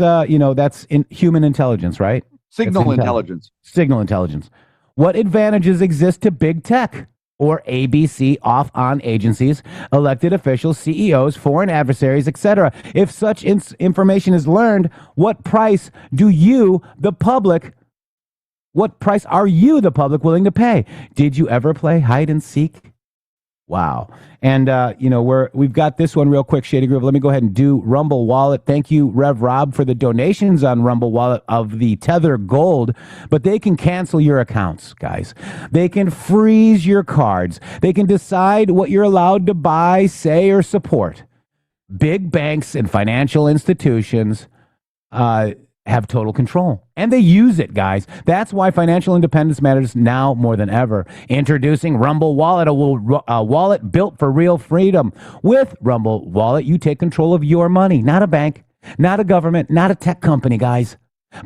in human intelligence, right? Signal intelligence. Signal intelligence. What advantages exist to big tech or ABC off-on agencies, elected officials, CEOs, foreign adversaries, etc.? If such information is learned, what price are you, the public, willing to pay? Did you ever play hide and seek? Wow. And, we've got this one real quick, Shady Groove. Let me go ahead and do Rumble Wallet. Thank you, Rev Rob, for the donations on Rumble Wallet of the Tether Gold. But they can cancel your accounts, guys. They can freeze your cards. They can decide what you're allowed to buy, say, or support. Big banks and financial institutions have total control. And they use it, guys. That's why financial independence matters now more than ever. Introducing Rumble Wallet, a wallet built for real freedom. With Rumble Wallet, you take control of your money, not a bank, not a government, not a tech company, guys.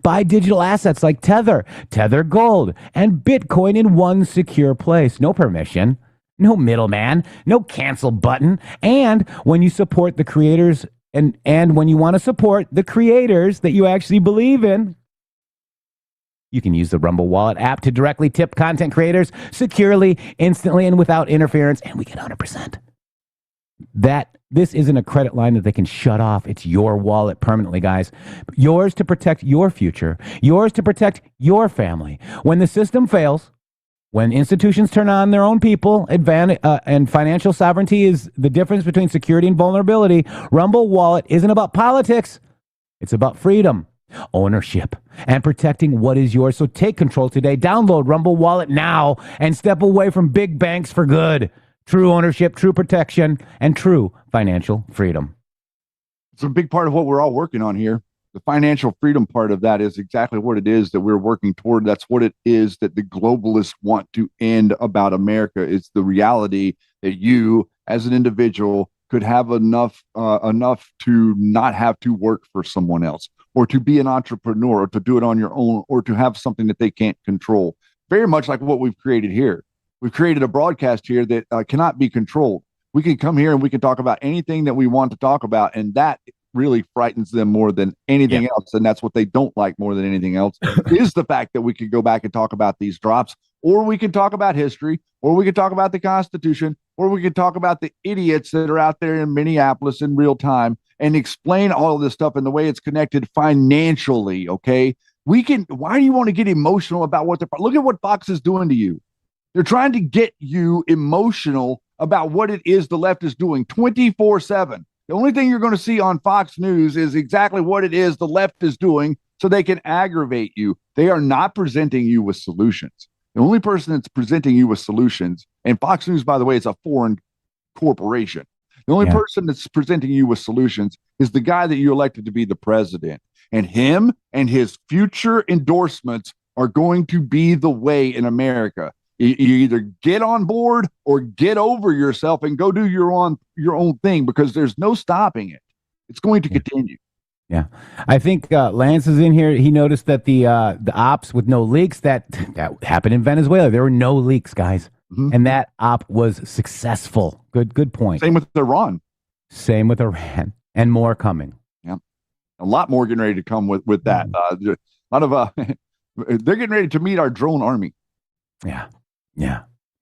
Buy digital assets like Tether, Tether Gold, and Bitcoin in one secure place. No permission, no middleman, no cancel button. And when you support the creators and when you want to support the creators that you actually believe in, you can use the Rumble Wallet app to directly tip content creators securely, instantly, and without interference, and we get 100%. This isn't a credit line that they can shut off. It's your wallet permanently, guys. Yours to protect your future. Yours to protect your family. When the system fails, when institutions turn on their own people, and financial sovereignty is the difference between security and vulnerability, Rumble Wallet isn't about politics. It's about freedom, ownership, and protecting what is yours. So take control today. Download Rumble Wallet now and step away from big banks for good. True ownership, true protection, and true financial freedom. It's a big part of what we're all working on here. The financial freedom part of that is exactly what it is that we're working toward. That's what it is that the globalists want to end about America. It's the reality that you, as an individual, could have enough to not have to work for someone else, or to be an entrepreneur, or to do it on your own, or to have something that they can't control. Very much like what we've created here. We've created a broadcast here that cannot be controlled. We can come here and we can talk about anything that we want to talk about, and that really frightens them more than anything else. And that's what they don't like more than anything else is the fact that we could go back and talk about these drops, or we can talk about history, or we could talk about the Constitution, or we could talk about the idiots that are out there in Minneapolis in real time and explain all of this stuff and the way it's connected financially. Okay. Why do you want to get emotional about look at what Fox is doing to you? They're trying to get you emotional about what it is the left is doing 24/7. The only thing you're going to see on Fox News is exactly what it is the left is doing so they can aggravate you. They are not presenting you with solutions. The only person that's presenting you with solutions, and Fox News, by the way, is a foreign corporation. The only person that's presenting you with solutions is the guy that you elected to be the president. And him and his future endorsements are going to be the way in America. You either get on board or get over yourself and go do your own thing, because there's no stopping it. It's going to continue. Yeah, I think Lance is in here. He noticed that the ops with no leaks that happened in Venezuela. There were no leaks, guys, and that op was successful. Good point. Same with Iran. Same with Iran, and more coming. Yeah, a lot more getting ready to come with that. A lot of they're getting ready to meet our drone army. Yeah.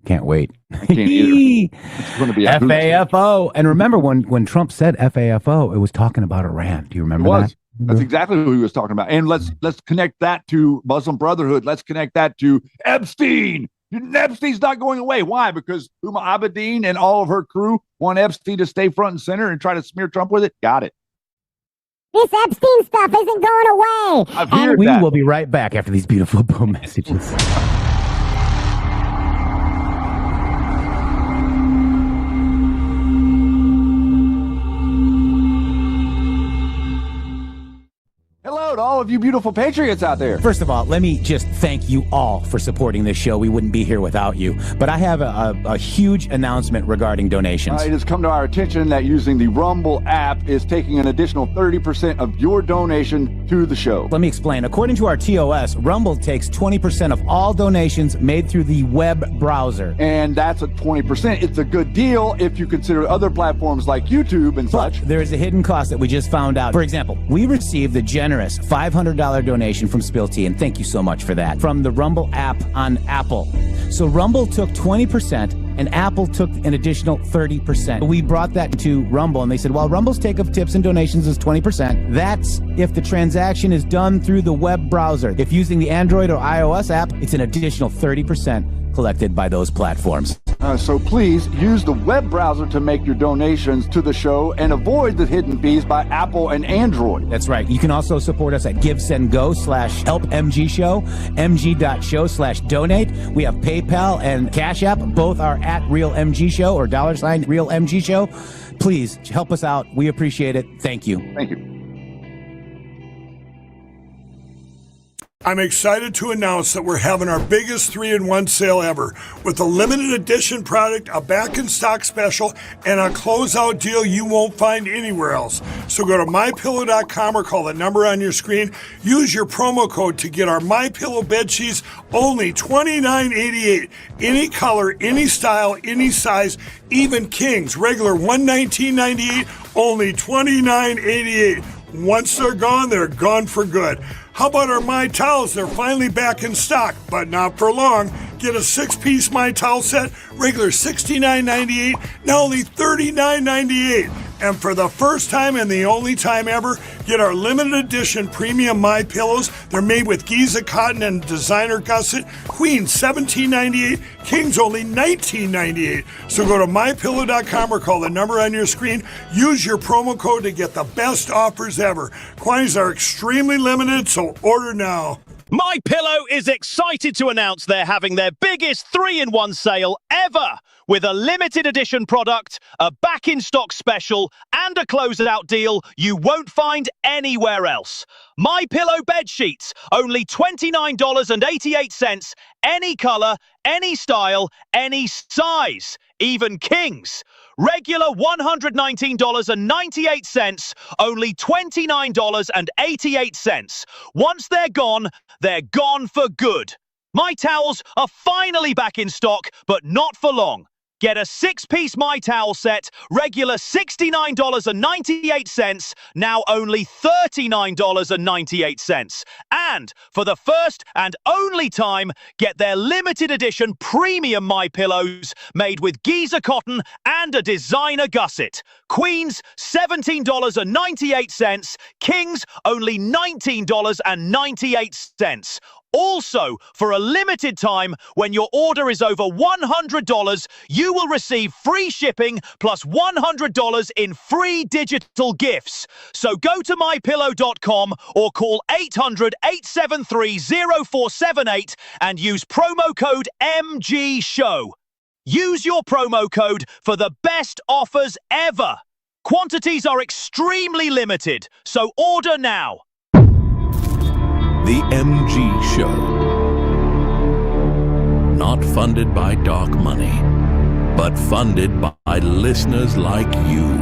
Can't wait. I can't either. It's going to be a FAFO. And remember when Trump said FAFO, it was talking about Iran. Do you remember that? That's exactly what he was talking about. And let's connect that to Muslim Brotherhood. Let's connect that to Epstein. Epstein's not going away. Why? Because Huma Abedin and all of her crew want Epstein to stay front and center and try to smear Trump with it. Got it. This Epstein stuff isn't going away. I've heard we that. will be right back after these beautiful boom messages. Hello to all of you beautiful patriots out there. First of all, let me just thank you all for supporting this show. We wouldn't be here without you. But I have a huge announcement regarding donations. It has come to our attention that using the Rumble app is taking an additional 30% of your donation to the show. Let me explain. According to our TOS, Rumble takes 20% of all donations made through the web browser. And that's at 20%. It's a good deal if you consider other platforms like YouTube and such. There is a hidden cost that we just found out. For example, we received the generous $500 donation from Spilty, and thank you so much for that, from the Rumble app on Apple. So Rumble took 20%, and Apple took an additional 30%. We brought that to Rumble, and they said, well, Rumble's take of tips and donations is 20%. That's if the transaction is done through the web browser. If using the Android or iOS app, it's an additional 30% collected by those platforms. So please use the web browser to make your donations to the show and avoid the hidden fees by Apple and Android. That's right. You can also support us at GiveSendGo/HelpMGShow, mg.show/donate. We have PayPal and Cash App. Both are at RealMGShow or $RealMGShow. Please help us out. We appreciate it. Thank you. Thank you. I'm excited to announce that we're having our biggest 3-in-1 sale ever with a limited edition product, a back in stock special, and a closeout deal you won't find anywhere else. So go to mypillow.com or call the number on your screen. Use your promo code to get our MyPillow bed sheets only $29.88. Any color, any style, any size, even kings, regular $119.98, only $29.88. Once they're gone for good. How about our My Towels? They're finally back in stock, but not for long. Get a 6-piece My Towel set, regular $69.98, now only $39.98. And for the first time and the only time ever, get our limited edition premium My Pillows. They're made with Giza cotton and designer gusset. Queen $17.98, Kings only $19.98. So go to mypillow.com or call the number on your screen. Use your promo code to get the best offers ever. Quantities are extremely limited, so order now. My Pillow is excited to announce they're having their biggest 3-in-1 sale ever, with a limited edition product, a back-in-stock special, and a closeout deal you won't find anywhere else. My Pillow bed sheets, only $29.88, any color, any style, any size, even kings. Regular $119.98, only $29.88. Once they're gone for good. My Towels are finally back in stock, but not for long. Get a 6-piece My Towel set, regular $69.98, now only $39.98. And for the first and only time, get their limited edition premium My Pillows made with Giza cotton and a designer gusset. Queens, $17.98. Kings, only $19.98. Also, for a limited time, when your order is over $100, you will receive free shipping plus $100 in free digital gifts. So go to mypillow.com or call 800-873-0478 and use promo code MGSHOW. Use your promo code for the best offers ever. Quantities are extremely limited, so order now. The MG Show. not funded by dark money, but funded by listeners like you.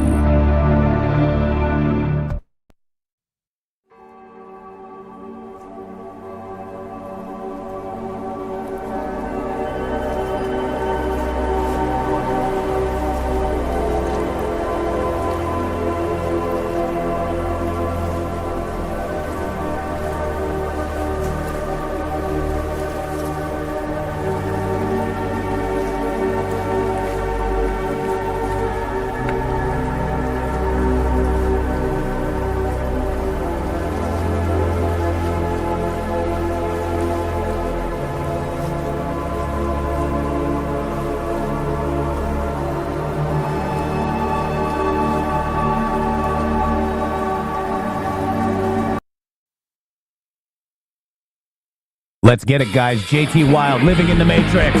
Let's get it, guys. JT Wild, Living in the Matrix.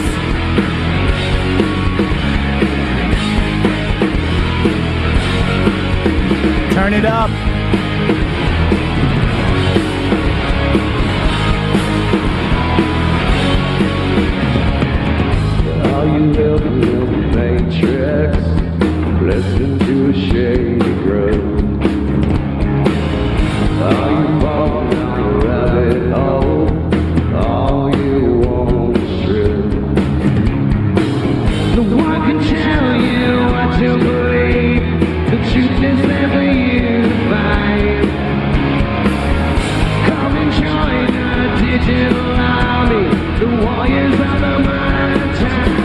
Turn it up. Are you living in the Matrix? Listen to a shady road. Are you falling down a rabbit hole? All you want is truth. No one can tell you what to believe. The truth is never you to find. Come and join the digital army, the warriors of the modern time.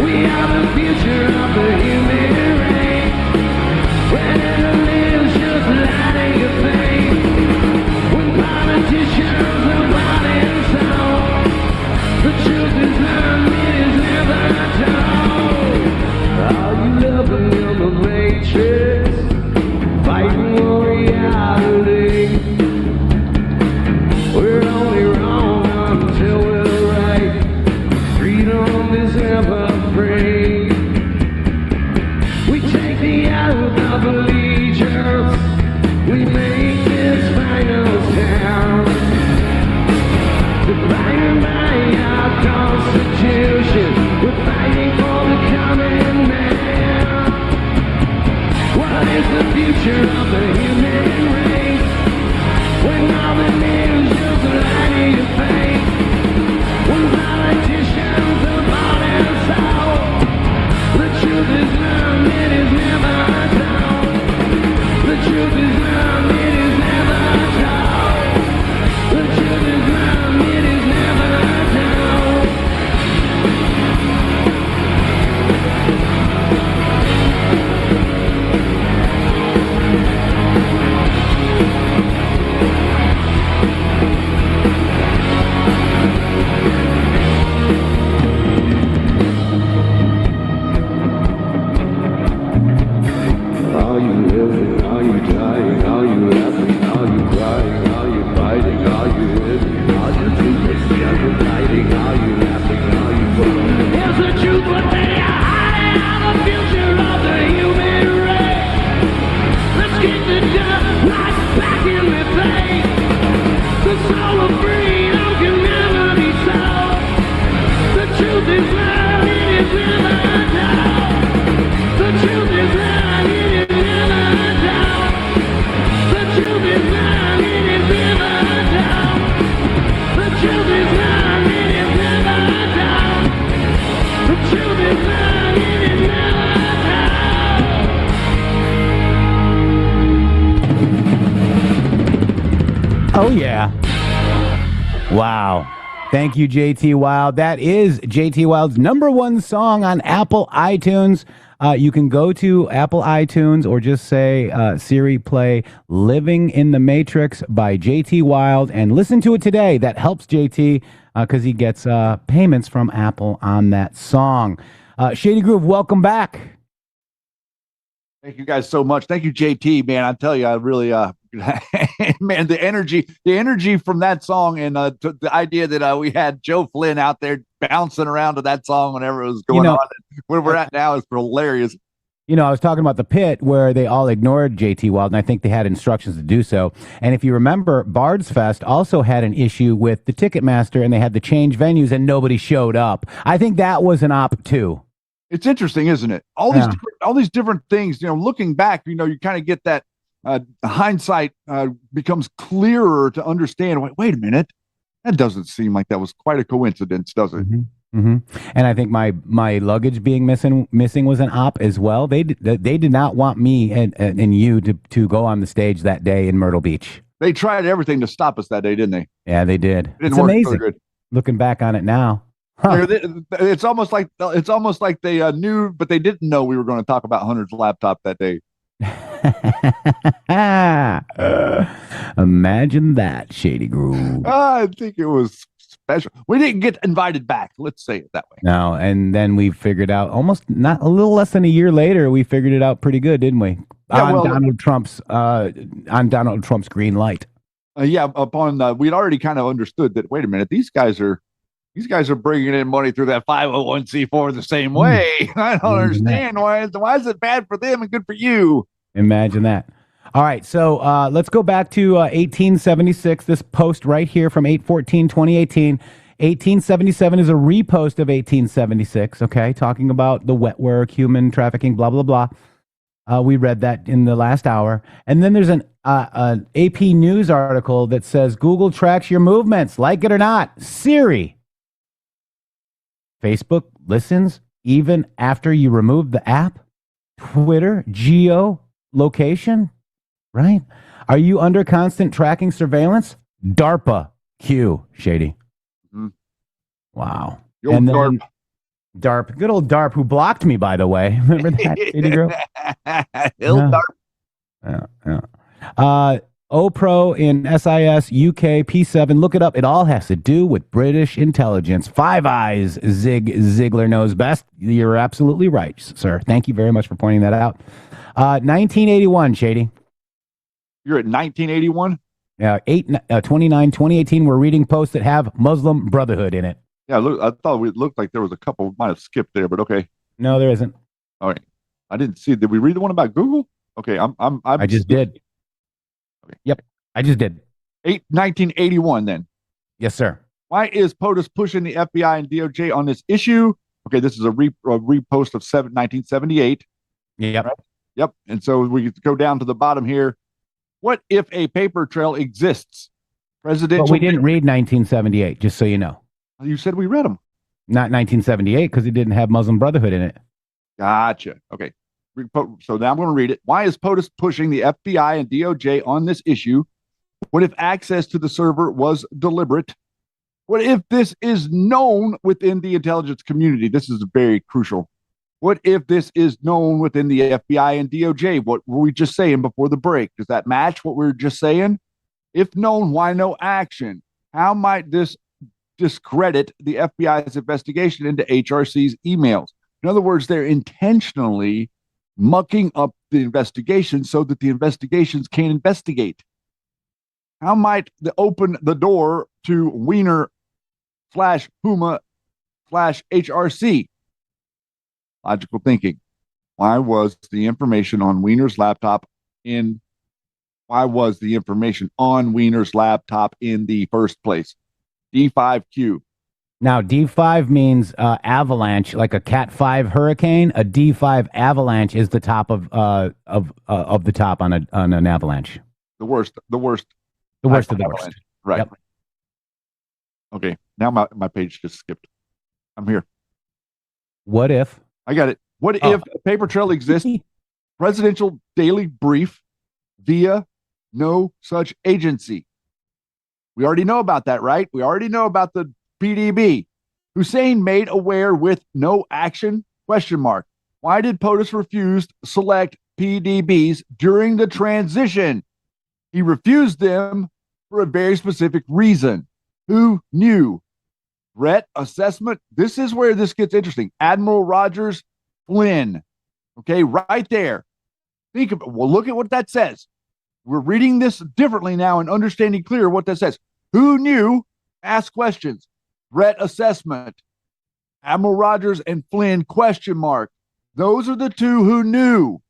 We are the future of the human race. When it lives, just lie to your face. When politicians are bought and sold, the truth is not, it is never told. Are you living in the matrix? Fighting for reality. We're only wrong until we're right. Freedom is never free. We take the oath of allegiance. We make this final sound. Divided by our Constitution, we're fighting for the common man. What is the future of the human race? When all the news just lie to your face. When politicians are bought and sold, the truth is not, it is never told. The truth is not, it is never told. The truth is not, it is never told. Are you living? Are you dying? Are you laughing? Are you crying? Are you fighting? Are you living? Are you sleeping? Are you fighting? Are you laughing? Are you falling? Here's the truth, but they are hiding out the future of the human race. Let's get the dust right back in the face. The soul of freedom can never be sold. The truth is not, it is never told. The truth is not, it is never told. The truth is not, it is never told. The truth is not, it is never told. The truth is not, it is never told. Oh, yeah. Wow. Thank you, JT Wild. That is JT Wild's #1 song on Apple iTunes. You can go to Apple iTunes or just say, Siri, play Living in the Matrix by JT Wild and listen to it today. That helps JT because he gets payments from Apple on that song. Shady Groove, welcome back. Thank you guys so much. Thank you, JT, man. I tell you, I really, man, the energy from that song and the idea that we had Joe Flynn out there bouncing around to that song whenever it was going on. Where we're at now is hilarious. You know, I was talking about the pit where they all ignored JT Wild, and I think they had instructions to do so. And if you remember, Bard's Fest also had an issue with the Ticketmaster, and they had to change venues, and nobody showed up. I think that was an op too. It's interesting, isn't it? All these different things. You know, looking back, you know, you kind of get that hindsight becomes clearer to understand. Wait a minute, that doesn't seem like that was quite a coincidence, does it? Mm-hmm. Mm-hmm. And I think my luggage being missing was an op as well. They did not want me and you to go on the stage that day in Myrtle Beach. They tried everything to stop us that day, didn't they? Yeah, they did. It didn't It's work amazing. so good. Looking back on it now. Huh. It's almost like they knew, but they didn't know we were going to talk about Hunter's laptop that day. Imagine that, Shady Groove. I think it was special. We didn't get invited back. Let's say it that way. No, and then we figured out not a little less than a year later, we figured it out pretty good, didn't we? Yeah, on Donald Trump's green light. Upon we'd already kind of understood that. Wait a minute, these guys are bringing in money through that 501c4 the same way. I don't understand why is it bad for them and good for you? Imagine that. All right, so let's go back to 1876. This post right here from 8/14/2018. 1877 is a repost of 1876. Okay, talking about the wet work, human trafficking, blah blah blah. We read that in the last hour, and then there's an AP News article that says Google tracks your movements, like it or not. Siri. Facebook listens even after you remove the app. Twitter, geolocation, right? Are you under constant tracking surveillance? DARPA, Q, Shady. Mm-hmm. Wow. And then DARP, good old DARP, who blocked me, by the way. Remember that, Shady girl? DARP. OPRO in SIS, UK, P7. Look it up. It all has to do with British intelligence. Five Eyes, Ziegler knows best. You're absolutely right, sir. Thank you very much for pointing that out. 1981, Shady. You're at 1981? Yeah, 2018. We're reading posts that have Muslim Brotherhood in it. Yeah, look, I thought it looked like there was a couple might have skipped there, but okay. No, there isn't. All right. I didn't see. Did we read the one about Google? Okay, I just did. Okay. Yep, I just did. 1981 then. Yes, sir. Why is POTUS pushing the FBI and DOJ on this issue? Okay, this is a repost of 1978. Yep. Right? Yep. And so we go down to the bottom here. What if a paper trail exists? Presidential. But we didn't read 1978, just so you know. You said we read them. Not 1978 because it didn't have Muslim Brotherhood in it. Gotcha. Okay. So now I'm going to read it. Why is POTUS pushing the FBI and DOJ on this issue? What if access to the server was deliberate? What if this is known within the intelligence community? This is very crucial. What if this is known within the FBI and DOJ? What were we just saying before the break? Does that match what we were just saying? If known, why no action? How might this discredit the FBI's investigation into HRC's emails? In other words, they're intentionally mucking up the investigation so that the investigations can't investigate. How might they open the door to Wiener/Puma/HRC? Logical thinking. Why was the information on Wiener's laptop in the first place? D5Q. Now, D5 means avalanche, like a Cat 5 hurricane. A D5 avalanche is the top of the top on an avalanche. The worst. The worst of the avalanche. worst. Right. Yep. Okay. Now my page just skipped. I'm here. What if? I got it. What if a paper trail exists? Presidential daily brief via no such agency. We already know about that, right? We already know about the PDB. Hussein made aware with no action? ? Why did POTUS refuse to select PDBs during the transition? He refused them for a very specific reason. Who knew? Threat assessment. This is where this gets interesting. Admiral Rogers Flynn. Okay, right there. Think of it. Well, look at what that says. We're reading this differently now and understanding clear what that says. Who knew? Ask questions. Threat assessment. Admiral Rogers and Flynn ? Those are the two who knew.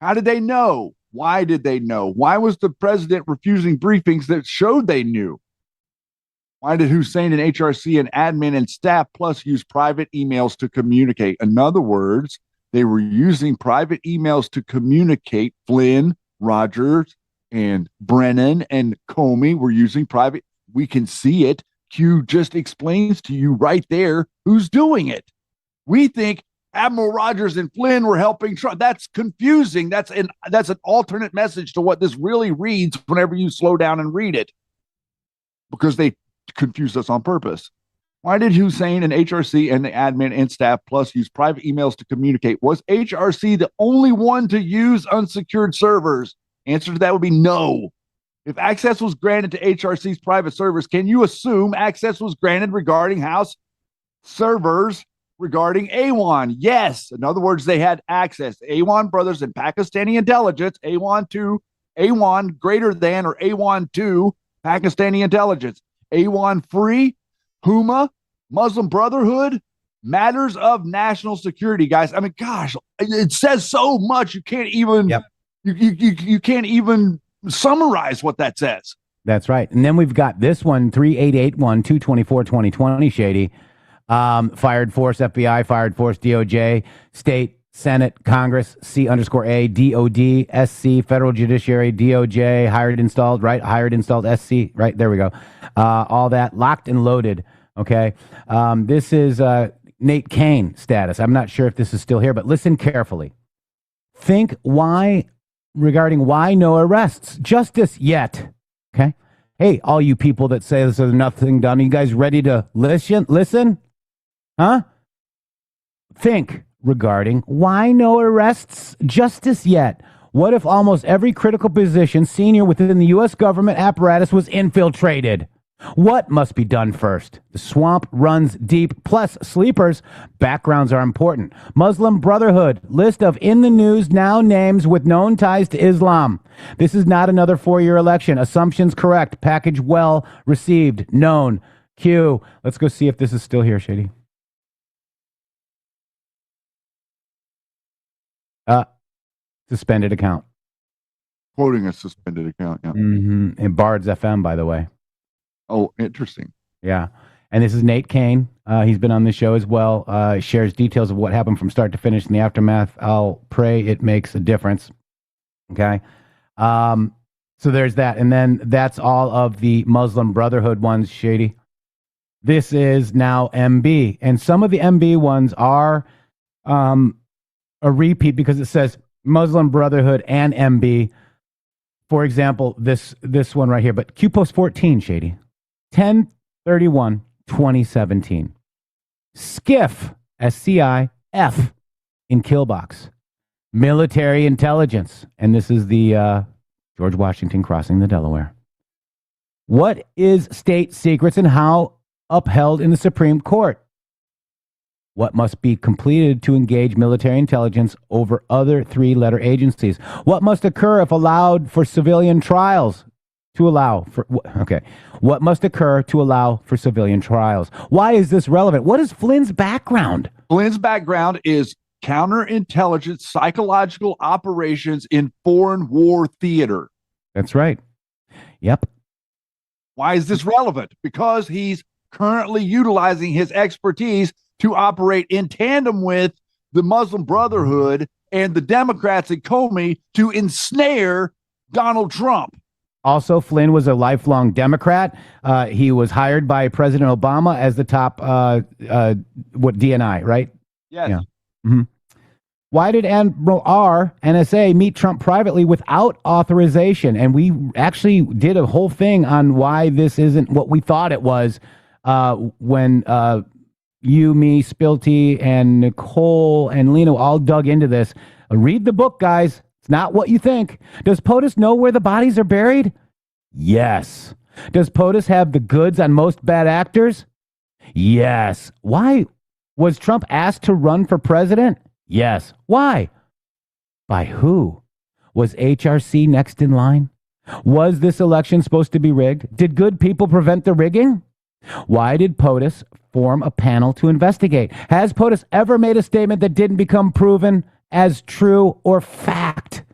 How did they know? Why did they know? Why was the president refusing briefings that showed they knew? Why did Hussein and HRC and admin and staff plus use private emails to communicate? In other words, they were using private emails to communicate. Flynn, Rogers, and Brennan and Comey were using private. We can see it. Q just explains to you right there who's doing it. We think Admiral Rogers and Flynn were helping Trump. That's confusing. That's an alternate message to what this really reads whenever you slow down and read it, because they confused us on purpose. Why did Hussein and HRC and the admin and staff plus use private emails to communicate? Was HRC the only one to use unsecured servers? Answer to that would be no. If access was granted to HRC's private servers, can you assume access was granted regarding House servers regarding A1? Yes. In other words, they had access. A1 brothers and Pakistani intelligence, A1 greater than or A1 2 Pakistani intelligence, A1 free, Huma, Muslim Brotherhood, matters of national security, guys. I mean, gosh, it says so much. You can't even, you can't even summarize what that says. That's right. And then we've got this one, 3881 224 2020, Shady. Fired force FBI, fired force DOJ, state, Senate, Congress, C_A, DOD, SC, federal judiciary, DOJ, hired, installed, right? Hired, installed, SC, right? There we go. All that locked and loaded. Okay. This is Nate Kane status. I'm not sure if this is still here, but listen carefully. Think regarding why no arrests, justice yet. Okay. Hey, all you people that say there's nothing done, are you guys ready to listen? Huh? Think regarding why no arrests, justice yet. What if almost every critical position senior within the U.S. government apparatus was infiltrated? What must be done first? The swamp runs deep, plus sleepers. Backgrounds are important. Muslim Brotherhood, list of in the news now names with known ties to Islam. This is not another 4-year election. Assumptions correct. Package well received. Known. Q. Let's go see if this is still here, Shady. Suspended account. Quoting a suspended account. Yeah. Mm-hmm. And Bard's FM, by the way. Oh, interesting. Yeah. And this is Nate Kane. He's been on the show as well. Shares details of what happened from start to finish in the aftermath. I'll pray it makes a difference. Okay. So there's that. And then that's all of the Muslim Brotherhood ones, Shady. This is now MB. And some of the MB ones are a repeat because it says Muslim Brotherhood and MB. For example, this one right here. But Q post 14, Shady. 10/31/2017. SCIF, SCIF, in Killbox. Military intelligence. And this is the George Washington crossing the Delaware. What is state secrets and how upheld in the Supreme Court? What must be completed to engage military intelligence over other 3-letter agencies? What must occur if allowed for civilian trials? What must occur to allow for civilian trials? Why is this relevant? What is Flynn's background? Flynn's background is counterintelligence, psychological operations in foreign war theater. That's right. Yep. Why is this relevant? Because he's currently utilizing his expertise to operate in tandem with the Muslim Brotherhood and the Democrats and Comey to ensnare Donald Trump. Also, Flynn was a lifelong Democrat. He was hired by President Obama as the top DNI, right? Yes. Yeah. Mm-hmm. Why did Admiral R, NSA, meet Trump privately without authorization? And we actually did a whole thing on why this isn't what we thought it was when you, me, Spilty, and Nicole and Lena all dug into this. Read the book, guys. It's not what you think. Does POTUS know where the bodies are buried? Yes. Does POTUS have the goods on most bad actors? Yes. Why was Trump asked to run for president? Yes. Why? By who? Was HRC next in line? Was this election supposed to be rigged? Did good people prevent the rigging? Why did POTUS form a panel to investigate? Has POTUS ever made a statement that didn't become proven as true or fact?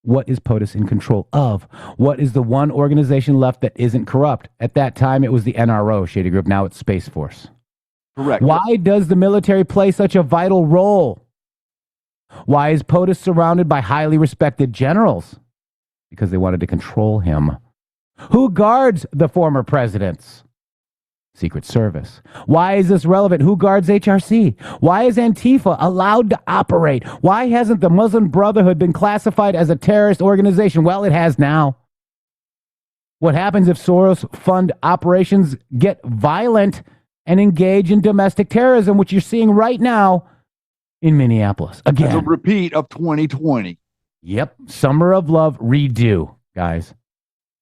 What is POTUS in control of? What is the one organization left that isn't corrupt? At that time, it was the NRO, Shady Group. Now it's Space Force. Correct. Why does the military play such a vital role? Why is POTUS surrounded by highly respected generals? Because they wanted to control him. Who guards the former presidents? Secret Service. Why is this relevant? Who guards HRC? Why is Antifa allowed to operate? Why hasn't the Muslim Brotherhood been classified as a terrorist organization? Well, it has now. What happens if Soros fund operations get violent and engage in domestic terrorism, which you're seeing right now in Minneapolis? Again. It's a repeat of 2020. Yep. Summer of Love redo, guys.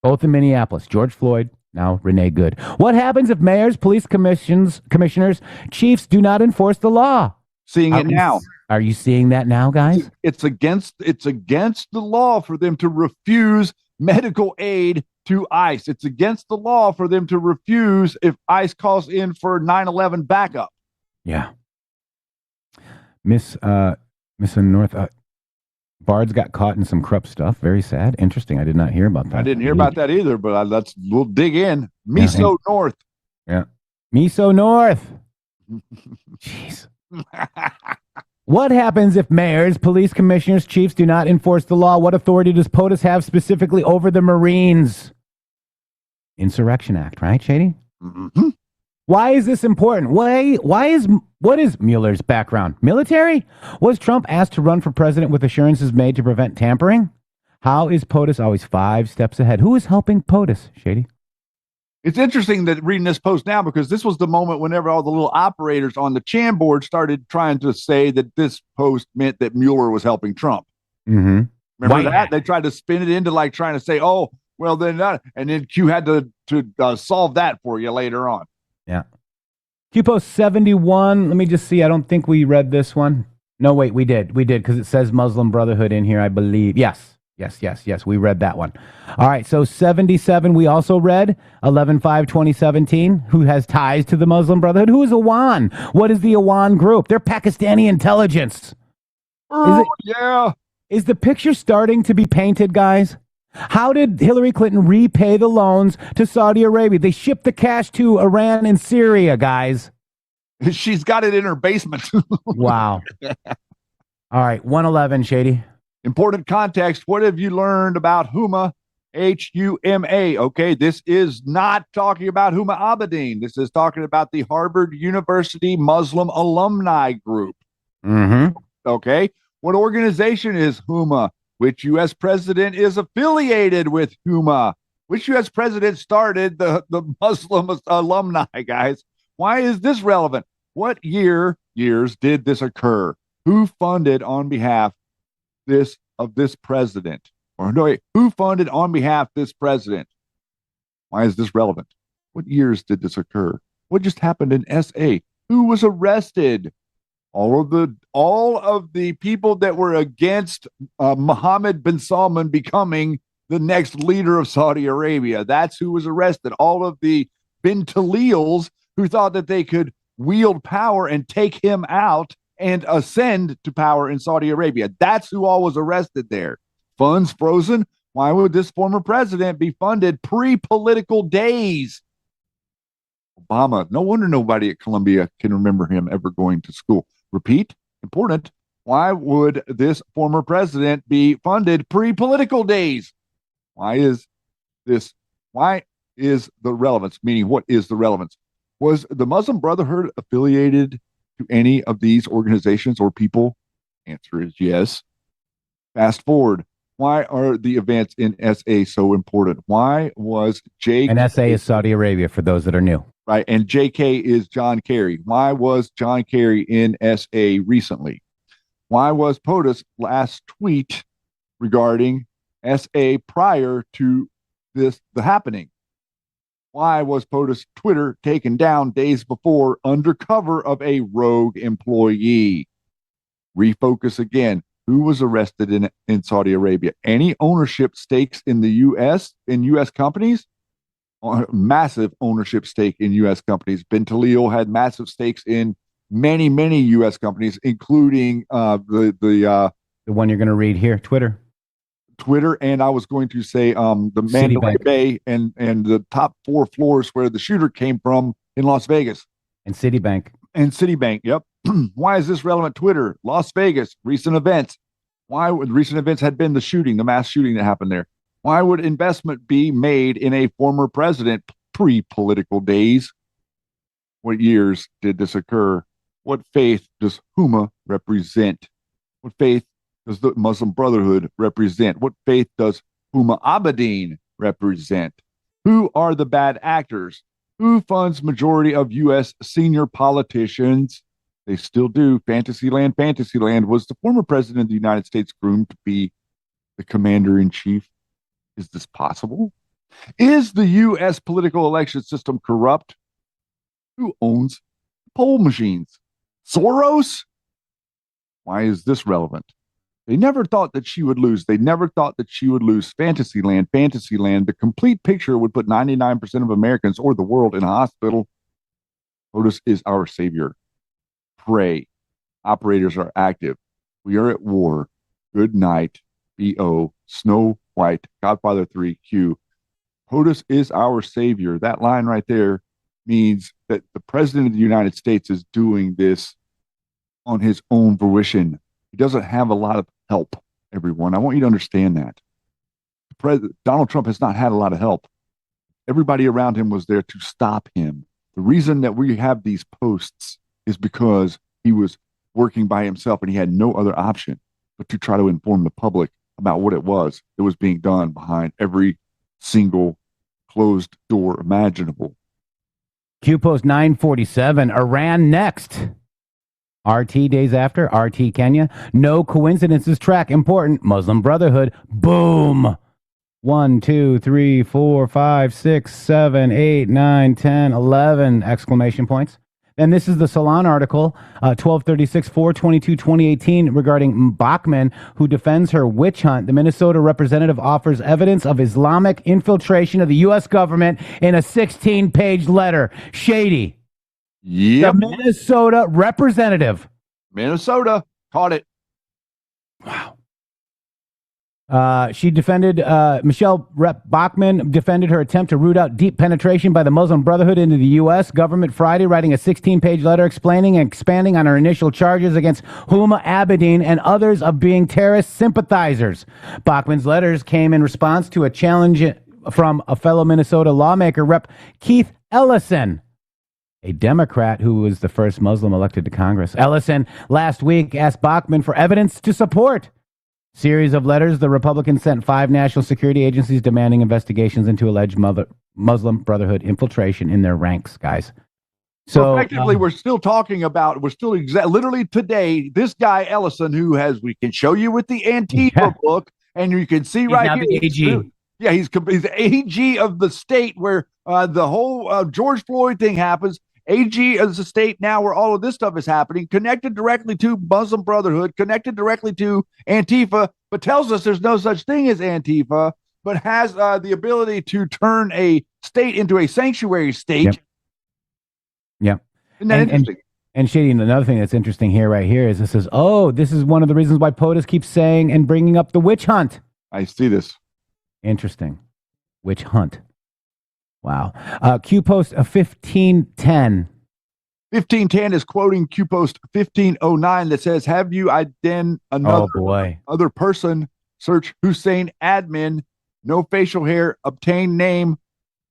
Both in Minneapolis. George Floyd, now Renee Good. What happens if mayors, police commissioners, chiefs do not enforce the law? Seeing it now. Are you seeing that now, guys? It's against the law for them to refuse medical aid to ICE. It's against the law for them to refuse if ICE calls in for 9/11 backup. Yeah. Miss North Bard's got caught in some corrupt stuff. Very sad. Interesting. I did not hear about that. I didn't hear about that either, but we'll dig in. Miso North. Yeah. Miso North. Jeez. What happens if mayors, police commissioners, chiefs do not enforce the law? What authority does POTUS have specifically over the Marines? Insurrection Act, right, Shady? Mm-hmm. Why is this important? What is Mueller's background? Military? Was Trump asked to run for president with assurances made to prevent tampering? How is POTUS always 5 steps ahead? Who is helping POTUS, Shady? It's interesting that reading this post now, because this was the moment whenever all the little operators on the Chan board started trying to say that this post meant that Mueller was helping Trump. Mm-hmm. Remember that? They tried to spin it into like trying to say, oh, well, then not. And then Q had to solve that for you later on. Yeah. Q-Post 71. Let me just see. I don't think we read this one. No, wait, we did. We did, because it says Muslim Brotherhood in here, I believe. Yes. We read that one. All right. So 77, we also read 11/5/2017. Who has ties to the Muslim Brotherhood? Who is Awan? What is the Awan group? They're Pakistani intelligence. Yeah. Is the picture starting to be painted, guys? How did Hillary Clinton repay the loans to Saudi Arabia? They shipped the cash to Iran and Syria, guys. She's got it in her basement. Wow. All right. 111, Shady. Important context. What have you learned about Huma? Huma. Okay, this is not talking about Huma Abedin. This is talking about the Harvard University Muslim Alumni Group. Mm-hmm. Okay, what organization is Huma? Which U.S. president is affiliated with Huma? Which U.S. president started the Muslim alumni, guys? Why is this relevant? What years did this occur? Who funded on behalf of this president? Or no, wait, who funded on behalf of this president? Why is this relevant? What years did this occur? What just happened in SA? Who was arrested? All of the people that were against Mohammed bin Salman becoming the next leader of Saudi Arabia. That's who was arrested. All of the bin Talils who thought that they could wield power and take him out and ascend to power in Saudi Arabia. That's who all was arrested there. Funds frozen. Why would this former president be funded pre-political days? Obama. No wonder nobody at Columbia can remember him ever going to school. Repeat, important. Why would this former president be funded pre-political days? Why is the relevance? Meaning, what is the relevance? Was the Muslim Brotherhood affiliated to any of these organizations or people? Answer is yes. Fast forward. Why are the events in SA so important? Why was JK... And SA is Saudi Arabia, for those that are new. Right, and JK is John Kerry. Why was John Kerry in SA recently? Why was POTUS last tweet regarding SA prior to the happening? Why was POTUS Twitter taken down days before under cover of a rogue employee? Refocus again. Who was arrested in Saudi Arabia? Any ownership stakes in the U.S. in U.S. companies? massive ownership stake in U.S. companies. Ben Talil had massive stakes in many, many U.S. companies, including The one you're going to read here, Twitter. Twitter, and I was going to say the Mandalay Citibank. Bay and the top 4 floors where the shooter came from in Las Vegas. And Citibank. And Citibank, yep. Why is this relevant? Twitter, Las Vegas, recent events. Why would recent events had been the shooting, the mass shooting that happened there? Why would investment be made in a former president pre-political days? What years did this occur? What faith does Huma represent? What faith does the Muslim Brotherhood represent? What faith does Huma Abedin represent? Who are the bad actors? Who funds majority of U.S. senior politicians? They still do. Fantasyland. Fantasyland was the former president of the United States groomed to be the commander-in-chief. Is this possible? Is the U.S. political election system corrupt? Who owns poll machines? Soros? Why is this relevant? They never thought that she would lose. They never thought that she would lose. Fantasyland, Fantasyland. The complete picture would put 99% of Americans or the world in a hospital. POTUS is our savior. Pray. Operators are active. We are at war. Good night. B.O. Snow White. Godfather 3. Q. POTUS is our savior. That line right there means that the president of the United States is doing this on his own fruition. He doesn't have a lot of help, everyone. I want you to understand that. Donald Trump has not had a lot of help. Everybody around him was there to stop him. The reason that we have these posts is because he was working by himself and he had no other option but to try to inform the public about what it was that was being done behind every single closed door imaginable. Q Post 947, Iran next. RT days after, RT Kenya. No coincidences track. Important. Muslim Brotherhood. Boom. 1, 2, 3, 4, 5, 6, 7, 8, 9, 10, 11 exclamation points. And this is the Salon article, 1236, 422, 2018, regarding Bachman, who defends her witch hunt. The Minnesota representative offers evidence of Islamic infiltration of the U.S. government in a 16-page letter. Shady. Yep. The Minnesota representative. Minnesota caught it. Wow. She defended, Michelle Rep. Bachman defended her attempt to root out deep penetration by the Muslim Brotherhood into the U.S. government Friday, writing a 16-page letter explaining and expanding on her initial charges against Huma Abedin and others of being terrorist sympathizers. Bachman's letters came in response to a challenge from a fellow Minnesota lawmaker, Rep. Keith Ellison, a Democrat who was the first Muslim elected to Congress. Ellison last week asked Bachman for evidence to support series of letters. The Republicans sent 5 national security agencies demanding investigations into alleged Muslim Brotherhood infiltration in their ranks, guys. So effectively, we're still talking about, literally today, this guy Ellison, who has, we can show you with the Antifa book, and you can see right now here. The AG. Yeah, he's the AG of the state where the whole George Floyd thing happens. AG as a state now where all of this stuff is happening, connected directly to Muslim Brotherhood, connected directly to Antifa, but tells us there's no such thing as Antifa, but has the ability to turn a state into a sanctuary state. Yep. Isn't that interesting? And Shady, another thing that's interesting here, right here, is this is, this is one of the reasons why POTUS keeps saying and bringing up the witch hunt. I see this. Interesting. Witch hunt. Wow. Q Post 1510. 1510 is quoting Q Post 1509 that says, have you other person, search Hussein admin, no facial hair, obtain name,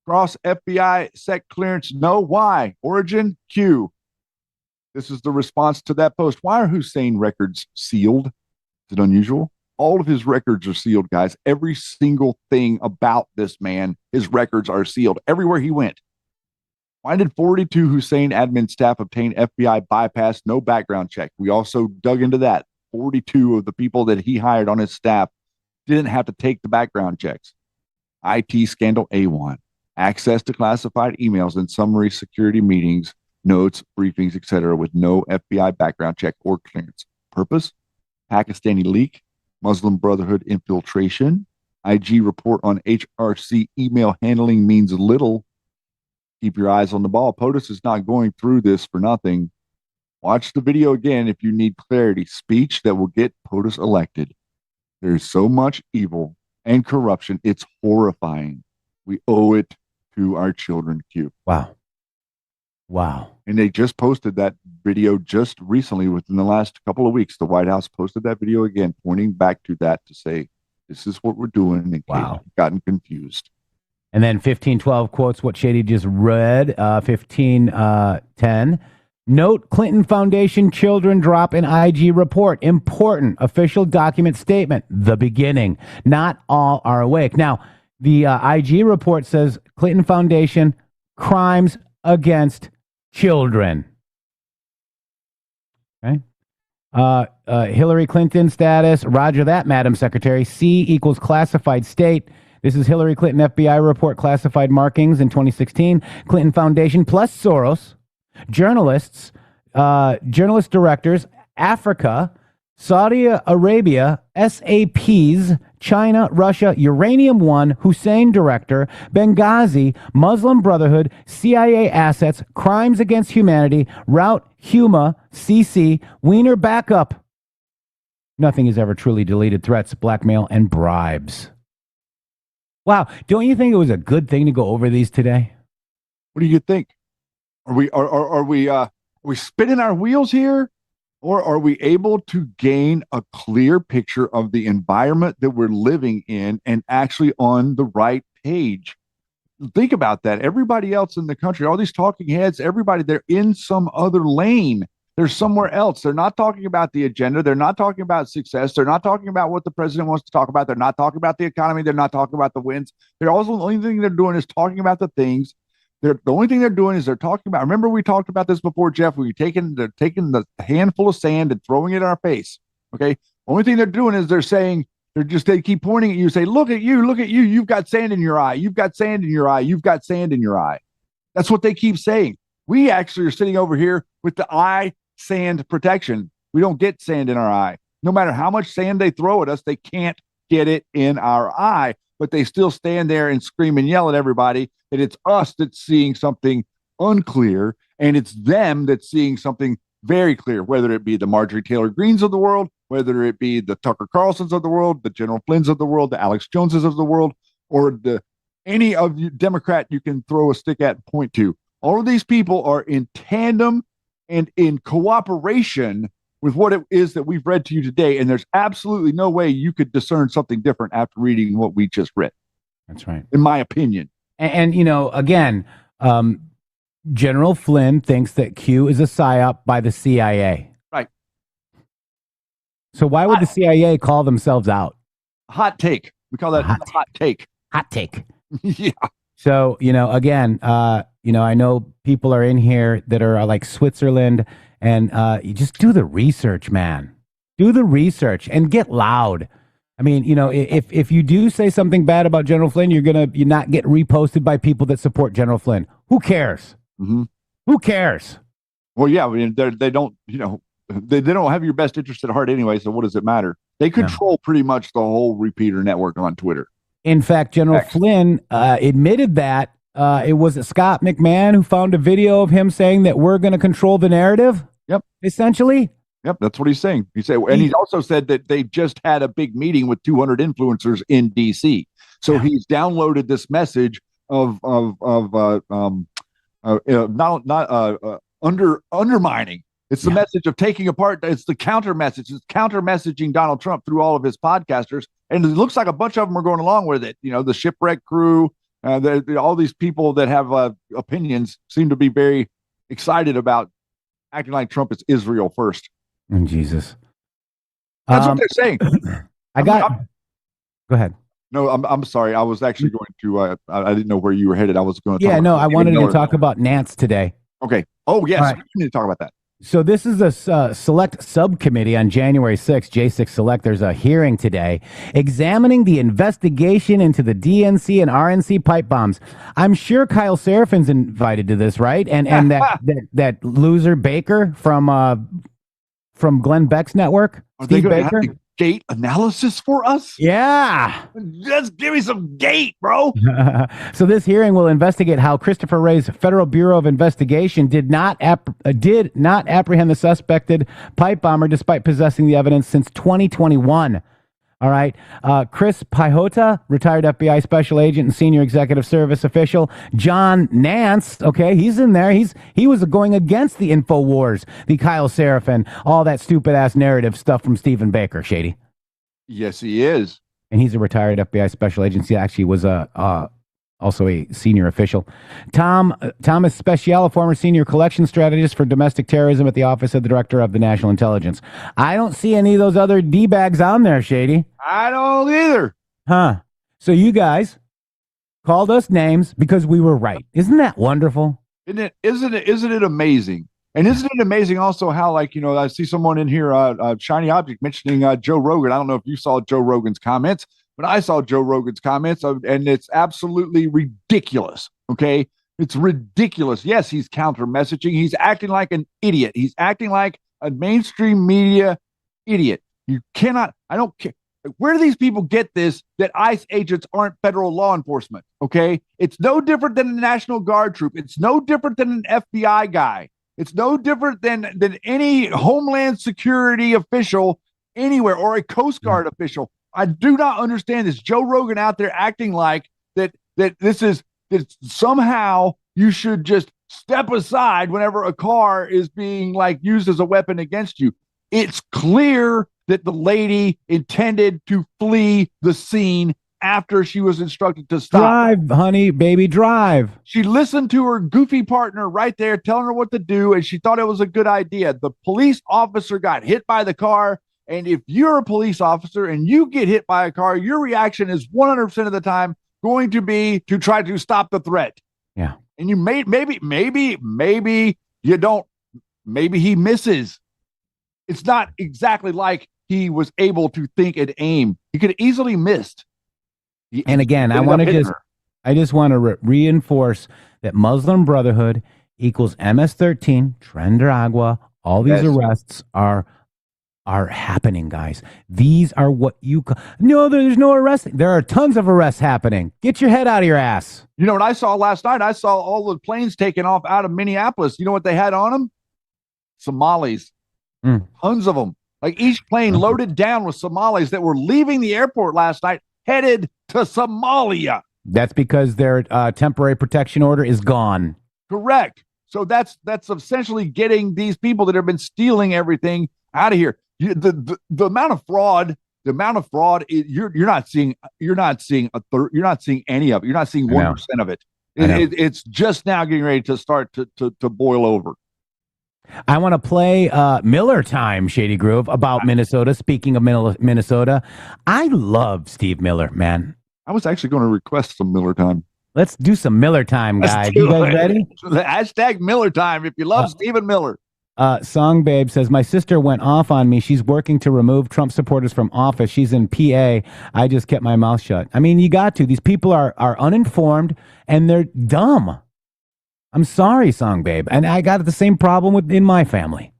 cross FBI, sec clearance, no. Why? Origin, Q. This is the response to that post. Why are Hussein records sealed? Is it unusual? All of his records are sealed, guys. Every single thing about this man, his records are sealed everywhere he went. Why did 42 Hussein admin staff obtain FBI bypass, no background check? We also dug into that. 42 of the people that he hired on his staff didn't have to take the background checks. IT scandal A1. Access to classified emails and summary security meetings, notes, briefings, etc. with no FBI background check or clearance. Purpose? Pakistani leak. Muslim Brotherhood infiltration, IG report on HRC email handling means little. Keep your eyes on the ball. POTUS is not going through this for nothing. Watch the video again if you need clarity. Speech that will get POTUS elected. There's so much evil and corruption. It's horrifying. We owe it to our children, Q. Wow. Wow. And they just posted that video just recently within the last couple of weeks. The White House posted that video again, pointing back to that to say, this is what we're doing in case you've gotten confused. And then 1512 quotes what Shady just read. 1510. Note Clinton Foundation children drop in IG report. Important official document statement. The beginning. Not all are awake. Now, the IG report says Clinton Foundation crimes against children. Okay. Hillary Clinton status. Roger that, Madam Secretary. C equals classified state. This is Hillary Clinton FBI report classified markings in 2016. Clinton Foundation plus Soros. Journalists, journalist directors, Africa, Saudi Arabia, SAPs, China, Russia, Uranium One, Hussein director, Benghazi, Muslim Brotherhood, CIA assets, crimes against humanity, route, Huma, CC, Wiener backup. Nothing is ever truly deleted. Threats, blackmail, and bribes. Wow, don't you think it was a good thing to go over these today? What do you think? Are we spinning our wheels here, or are we able to gain a clear picture of the environment that we're living in and actually on the right page? Think about that. Everybody else in the country, all these talking heads, everybody, they're in some other lane. They're somewhere else. They're not talking about the agenda. They're not talking about success. They're not talking about what the president wants to talk about. They're not talking about the economy. They're not talking about the wins. They're also, the only thing they're doing is talking about the things. The only thing they're doing is they're talking about. Remember, we talked about this before, Jeff. They're taking the handful of sand and throwing it in our face. Okay. Only thing they're doing is they keep pointing at you, say, look at you. You've got sand in your eye. You've got sand in your eye. You've got sand in your eye. That's what they keep saying. We actually are sitting over here with the eye sand protection. We don't get sand in our eye. No matter how much sand they throw at us, they can't get it in our eye, but they still stand there and scream and yell at everybody that it's us that's seeing something unclear and it's them that's seeing something very clear, whether it be the Marjorie Taylor Greens of the world, whether it be the Tucker Carlsons of the world, the General Flynn's of the world, the Alex Joneses of the world, or any of you Democrat you can throw a stick at and point to. All of these people are in tandem and in cooperation with what it is that we've read to you today. And there's absolutely no way you could discern something different after reading what we just read. That's right. In my opinion. And again, General Flynn thinks that Q is a psyop by the CIA. Right. So why would the CIA call themselves out? Hot take. We call that hot take. Hot take. Yeah. So, again, I know people are in here that are like Switzerland, and you just do the research, man. Do the research and get loud. I mean, if you do say something bad about General Flynn, you're not get reposted by people that support General Flynn. Who cares? Mm-hmm. Who cares? Well, yeah, I mean, they don't, they don't have your best interest at heart anyway. So what does it matter? They control pretty much the whole repeater network on Twitter. In fact, General Flynn admitted that it was Scott McMahon who found a video of him saying that we're going to control the narrative. Yep. Essentially. Yep. That's what he's saying. And he also said that they just had a big meeting with 200 influencers in DC. So he's downloaded this message of undermining. It's the message of taking apart. It's the counter message. It's counter messaging Donald Trump through all of his podcasters. And it looks like a bunch of them are going along with it. The shipwreck crew, all these people that have opinions seem to be very excited about acting like Trump is Israel first. And Jesus. That's what they're saying. Go ahead. No, I'm sorry. I was actually going to, I didn't know where you were headed. I was going to I wanted to talk about Nance today. Okay. Oh, yes. Right. We need to talk about that. So this is a select subcommittee on January 6th, J6 Select. There's a hearing today examining the investigation into the DNC and RNC pipe bombs. I'm sure Kyle Serafin's invited to this, right? And that loser Baker from Glenn Beck's network, Steve Baker. gate analysis for us? Yeah. Just give me some gate, bro. So this hearing will investigate how Christopher Wray's Federal Bureau of Investigation did not apprehend the suspected pipe bomber despite possessing the evidence since 2021. All right. Chris Pihota, retired FBI special agent and senior executive service official. John Nance, okay, he's in there. He was going against the InfoWars, the Kyle Seraphin, all that stupid ass narrative stuff from Stephen Baker, Shady. Yes, he is. And he's a retired FBI special agent. He actually was also a senior official. Thomas Speciale, former senior collection strategist for domestic terrorism at the Office of the Director of the National Intelligence. I don't see any of those other D-bags on there, Shady. I don't either. Huh. So you guys called us names because we were right. Isn't that wonderful? Isn't it amazing? And isn't it amazing also how, like, I see someone in here, Shiny Object, mentioning Joe Rogan. I don't know if you saw Joe Rogan's comments, but I saw Joe Rogan's comments, and it's absolutely ridiculous. Okay. It's ridiculous. Yes, he's counter messaging. He's acting like an idiot. He's acting like a mainstream media idiot. You cannot, I don't care. Where do these people get this that ICE agents aren't federal law enforcement? Okay. It's no different than a National Guard troop. It's no different than an FBI guy. It's no different than any Homeland Security official anywhere or a Coast Guard official. I do not understand this. Joe Rogan out there acting like that somehow you should just step aside whenever a car is being like used as a weapon against you. It's clear that the lady intended to flee the scene after she was instructed to stop. Drive, honey, baby, drive. She listened to her goofy partner right there telling her what to do, and she thought it was a good idea. The police officer got hit by the car, and if you're a police officer and you get hit by a car, your reaction is 100% of the time going to be to try to stop the threat. Yeah. And you maybe you don't, maybe he misses. It's not exactly like he was able to think and aim. He could have easily missed. And again, I just want to reinforce that Muslim Brotherhood equals MS-13, Tren de Agua. All these arrests are happening, guys. These are what you no, there's no arresting. There are tons of arrests happening. Get your head out of your ass. You know what I saw last night? I saw all the planes taken off out of Minneapolis. You know what they had on them? Somalis. Tons of them. Like each plane loaded down with Somalis that were leaving the airport last night, headed to Somalia. That's because their temporary protection order is gone. Correct. So that's essentially getting these people that have been stealing everything out of here. The amount of fraud, you're not seeing any of it. You're not seeing 1% of it. It's just now getting ready to start to boil over. I want to play Miller Time, Shady Groove, about Minnesota. Speaking of Minnesota, I love Steve Miller, man. I was actually going to request some Miller Time. Let's do some Miller Time, guys. You guys ready? Hashtag Miller Time if you love Stephen Miller. Song Babe says, my sister went off on me. She's working to remove Trump supporters from office. She's in PA. I just kept my mouth shut. I mean, you got to. These people are uninformed and they're dumb. I'm sorry, Song Babe. And I got the same problem in my family.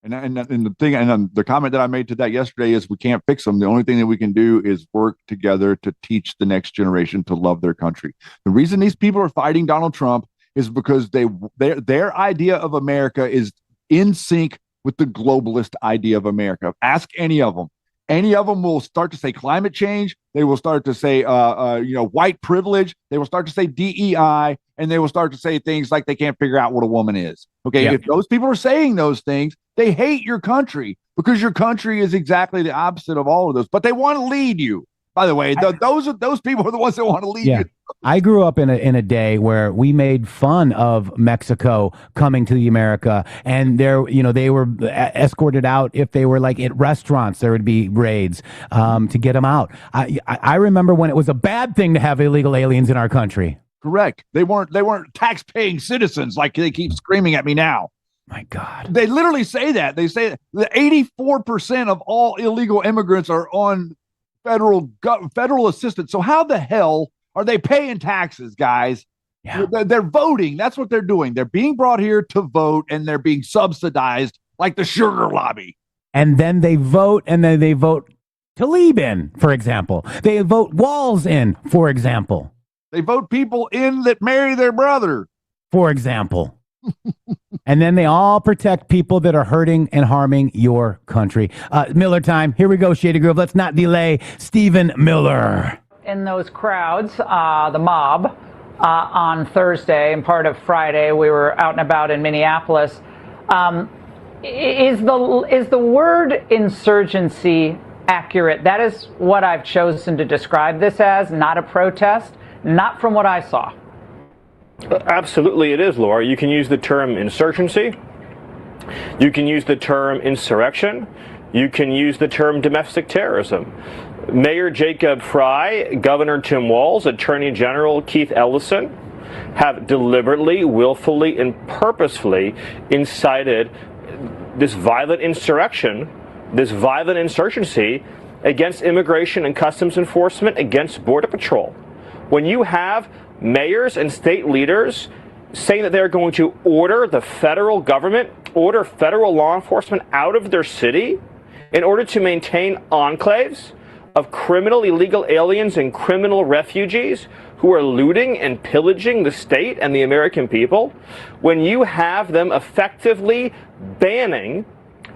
And the comment that I made to that yesterday is we can't fix them. The only thing that we can do is work together to teach the next generation to love their country. The reason these people are fighting Donald Trump is because their idea of America is in sync with the globalist idea of America. Ask any of them. Any of them will start to say climate change. They will start to say, white privilege. They will start to say DEI, and they will start to say things like they can't figure out what a woman is. Okay, If those people are saying those things, they hate your country because your country is exactly the opposite of all of those. But they want to lead you. By the way, those people are the ones that want to lead you. I grew up in a day where we made fun of Mexico coming to America, and they were escorted out if they were like at restaurants. There would be raids to get them out. I remember when it was a bad thing to have illegal aliens in our country. Correct. They weren't tax-paying citizens like they keep screaming at me now. My God. They literally say that. They say that 84% of all illegal immigrants are on federal assistance. So how the hell are they paying taxes, guys? Yeah. They're voting. That's what they're doing. They're being brought here to vote, and they're being subsidized like the sugar lobby. and then they vote Tlaib in, for example. They vote Walls in, for example. They vote people in that marry their brother. For example. And then they all protect people that are hurting and harming your country. Miller time. Here we go, Shady Groove. Let's not delay. Stephen Miller. In those crowds, the mob, on Thursday and part of Friday, we were out and about in Minneapolis. Is the word insurgency accurate? That is what I've chosen to describe this as, not a protest, not from what I saw. Absolutely it is, Laura. You can use the term insurgency. You can use the term insurrection. You can use the term domestic terrorism. Mayor Jacob Fry, Governor Tim Walz, Attorney General Keith Ellison have deliberately, willfully, and purposefully incited this violent insurrection, this violent insurgency against immigration and customs enforcement, against Border Patrol. When you have mayors and state leaders saying that they're going to order the federal government, order federal law enforcement out of their city in order to maintain enclaves of criminal illegal aliens and criminal refugees who are looting and pillaging the state and the American people, when you have them effectively banning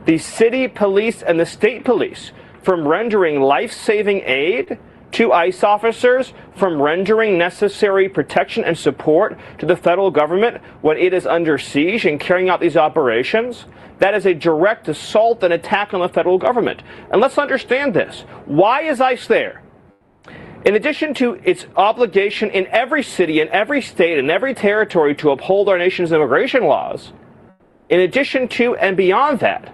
the city police and the state police from rendering life-saving aid to ICE officers, from rendering necessary protection and support to the federal government when it is under siege and carrying out these operations, that is a direct assault and attack on the federal government. And let's understand this. Why is ICE there? In addition to its obligation in every city, in every state, in every territory to uphold our nation's immigration laws, in addition to and beyond that,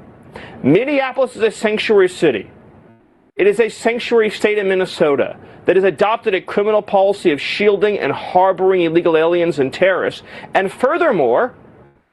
Minneapolis is a sanctuary city. It is a sanctuary state in Minnesota that has adopted a criminal policy of shielding and harboring illegal aliens and terrorists. And furthermore,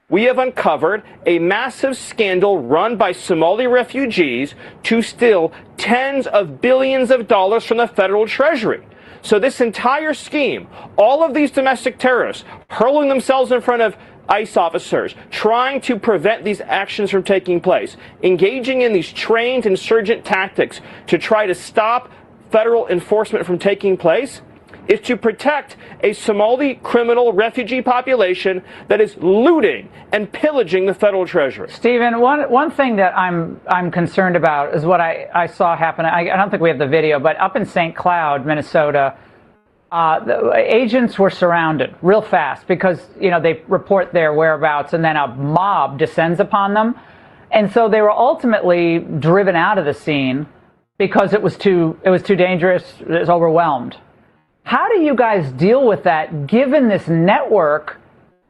we have uncovered a massive scandal run by Somali refugees to steal tens of billions of dollars from the federal treasury. So this entire scheme, all of these domestic terrorists hurling themselves in front of ICE officers, trying to prevent these actions from taking place, engaging in these trained insurgent tactics to try to stop federal enforcement from taking place, is to protect a Somali criminal refugee population that is looting and pillaging the federal treasury. Stephen, one thing that I'm concerned about is what I saw happen. I don't think we have the video, but up in St. Cloud, Minnesota, the agents were surrounded real fast because, they report their whereabouts and then a mob descends upon them. And so they were ultimately driven out of the scene because it was too dangerous, it was overwhelmed. How do you guys deal with that given this network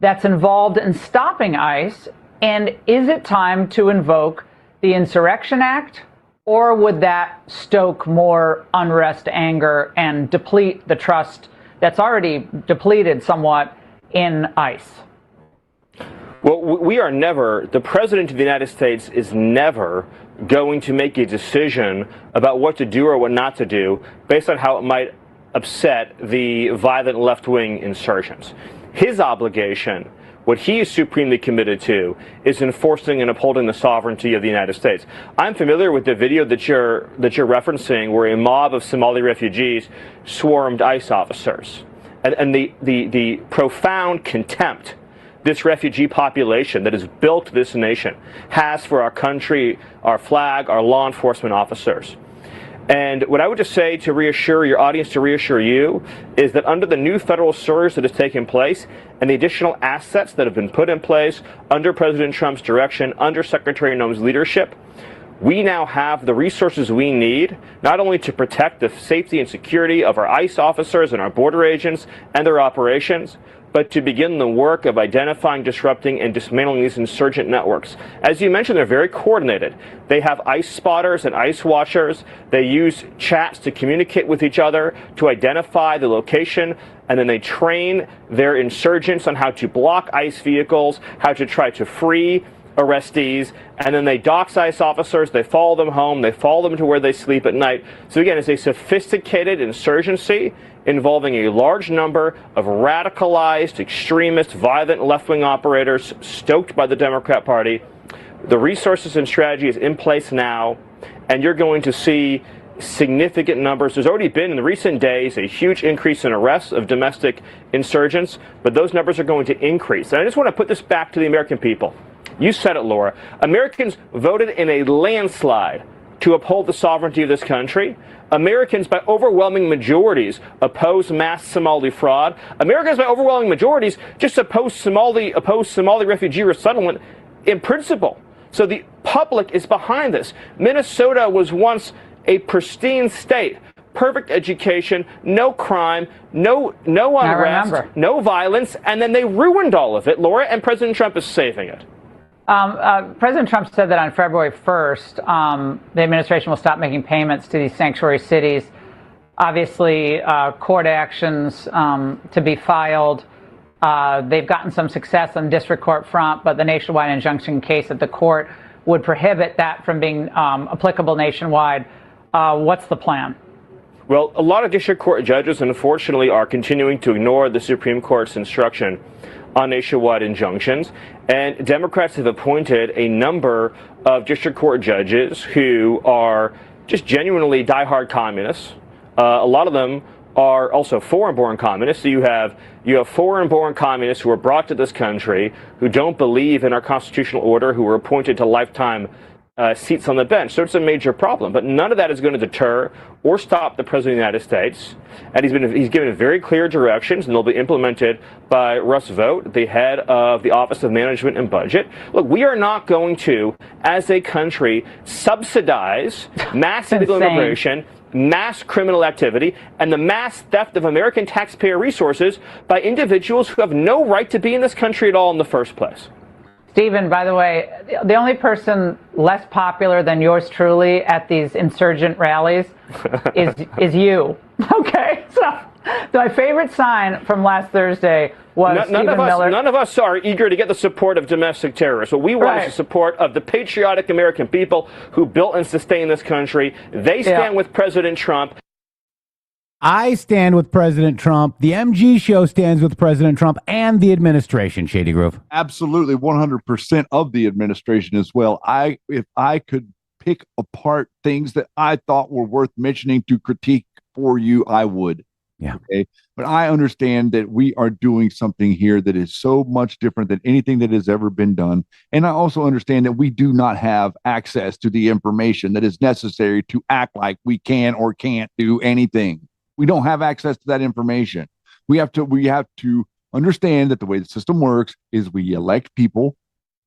that's involved in stopping ICE? And is it time to invoke the Insurrection Act? Or would that stoke more unrest, anger, and deplete the trust that's already depleted somewhat in ICE? Well, we are never, the President of the United States is never going to make a decision about what to do or what not to do based on how it might upset the violent left-wing insurgents. His obligation, what he is supremely committed to, is enforcing and upholding the sovereignty of the United States. I'm familiar with the video that you're referencing, where a mob of Somali refugees swarmed ICE officers, and the profound contempt this refugee population that has built this nation has for our country, our flag, our law enforcement officers. And what I would just say to reassure your audience, to reassure you, is that under the new federal surge that has taken place and the additional assets that have been put in place under President Trump's direction, under Secretary Noem's leadership, we now have the resources we need not only to protect the safety and security of our ICE officers and our border agents and their operations, but to begin the work of identifying, disrupting, and dismantling these insurgent networks. As you mentioned, they're very coordinated. They have ICE spotters and ICE watchers. They use chats to communicate with each other, to identify the location, and then they train their insurgents on how to block ICE vehicles, how to try to free arrestees, and then they dox ICE officers, they follow them home, they follow them to where they sleep at night. So again, it's a sophisticated insurgency involving a large number of radicalized, extremist, violent left-wing operators stoked by the Democrat Party. The resources and strategy is in place now, and you're going to see significant numbers. There's already been in the recent days a huge increase in arrests of domestic insurgents, but those numbers are going to increase. And I just want to put this back to the American people. You said it, Laura. Americans voted in a landslide to uphold the sovereignty of this country. Americans, by overwhelming majorities, oppose mass Somali fraud. Americans, by overwhelming majorities, just oppose Somali refugee resettlement in principle. So the public is behind this. Minnesota was once a pristine state, perfect education, no crime, no unrest, no violence, and then they ruined all of it, Laura, and President Trump is saving it. President Trump said that on February 1st, the administration will stop making payments to these sanctuary cities. Obviously, court actions to be filed. They've gotten some success on the district court front, but the nationwide injunction case at the court would prohibit that from being applicable nationwide. What's the plan? Well, a lot of district court judges, unfortunately, are continuing to ignore the Supreme Court's instruction on nationwide injunctions. And Democrats have appointed a number of district court judges who are just genuinely diehard communists. A lot of them are also foreign-born communists. So you have foreign-born communists who were brought to this country who don't believe in our constitutional order, who were appointed to lifetime seats on the bench. So it's a major problem. But none of that is going to deter or stop the President of the United States. And he's given very clear directions, and they'll be implemented by Russ Vought, the head of the Office of Management and Budget. Look, we are not going to, as a country, subsidize mass illegal immigration, mass criminal activity, and the mass theft of American taxpayer resources by individuals who have no right to be in this country at all in the first place. Stephen, by the way, the only person less popular than yours truly at these insurgent rallies is you. Okay, so my favorite sign from last Thursday was Stephen Miller. None of us are eager to get the support of domestic terrorists. What we want is the support of the patriotic American people who built and sustained this country. They stand with President Trump. I stand with President Trump. The MG show stands with President Trump and the administration, Shady Groove. Absolutely, 100% of the administration as well. If I could pick apart things that I thought were worth mentioning to critique for you, I would. Yeah. Okay. But I understand that we are doing something here that is so much different than anything that has ever been done. And I also understand that we do not have access to the information that is necessary to act like we can or can't do anything. We don't have access to that information. We have to understand that the way the system works is we elect people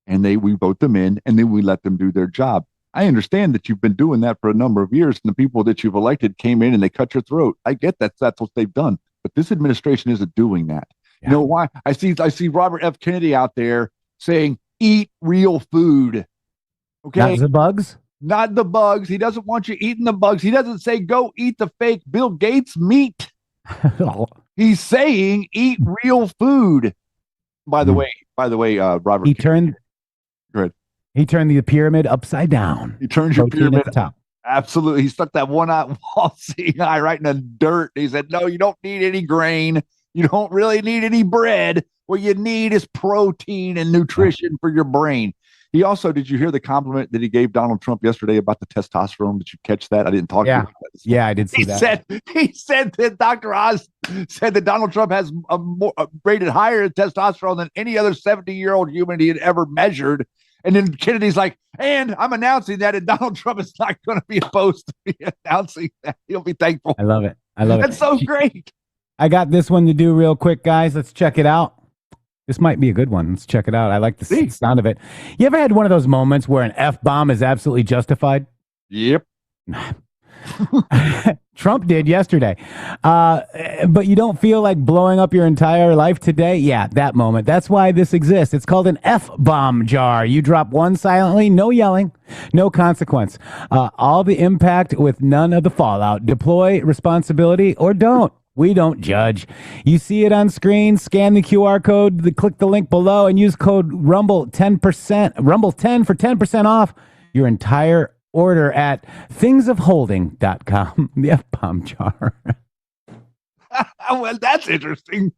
and we vote them in and then we let them do their job. I understand that you've been doing that for a number of years and the people that you've elected came in and they cut your throat. I get that. That's what they've done. But this administration isn't doing that. Yeah. You know why? I see Robert F. Kennedy out there saying, eat real food. Okay. Not the bugs? Not the bugs. He doesn't want you eating the bugs. He doesn't say go eat the fake Bill Gates meat. He's saying eat real food. By the way, Robert. He turned the pyramid upside down. He turns your pyramid at the top. Absolutely. He stuck that one-eyed wall seeing eye right in the dirt. He said, no, you don't need any grain. You don't really need any bread. What you need is protein and nutrition for your brain. He also, did you hear the compliment that he gave Donald Trump yesterday about the testosterone? Did you catch that? I didn't talk to you about that. Yeah, I did see that. He said that Dr. Oz said that Donald Trump has rated higher in testosterone than any other 70-year-old human he had ever measured. And then Kennedy's like, and I'm announcing that, and Donald Trump is not going to be opposed to me announcing that. He'll be thankful. I love it. That's so great. I got this one to do real quick, guys. Let's check it out. This might be a good one. Let's check it out. I like the sound of it. You ever had one of those moments where an F-bomb is absolutely justified? Yep. Trump did yesterday. But you don't feel like blowing up your entire life today? Yeah, that moment. That's why this exists. It's called an F-bomb jar. You drop one silently, no yelling, no consequence. All the impact with none of the fallout. Deploy responsibility or don't. We don't judge. You see it on screen, scan the QR code, click the link below, and use code RUMBLE 10%, RUMBLE10 for 10% off your entire order at thingsofholding.com. The F-bomb jar. Well, that's interesting.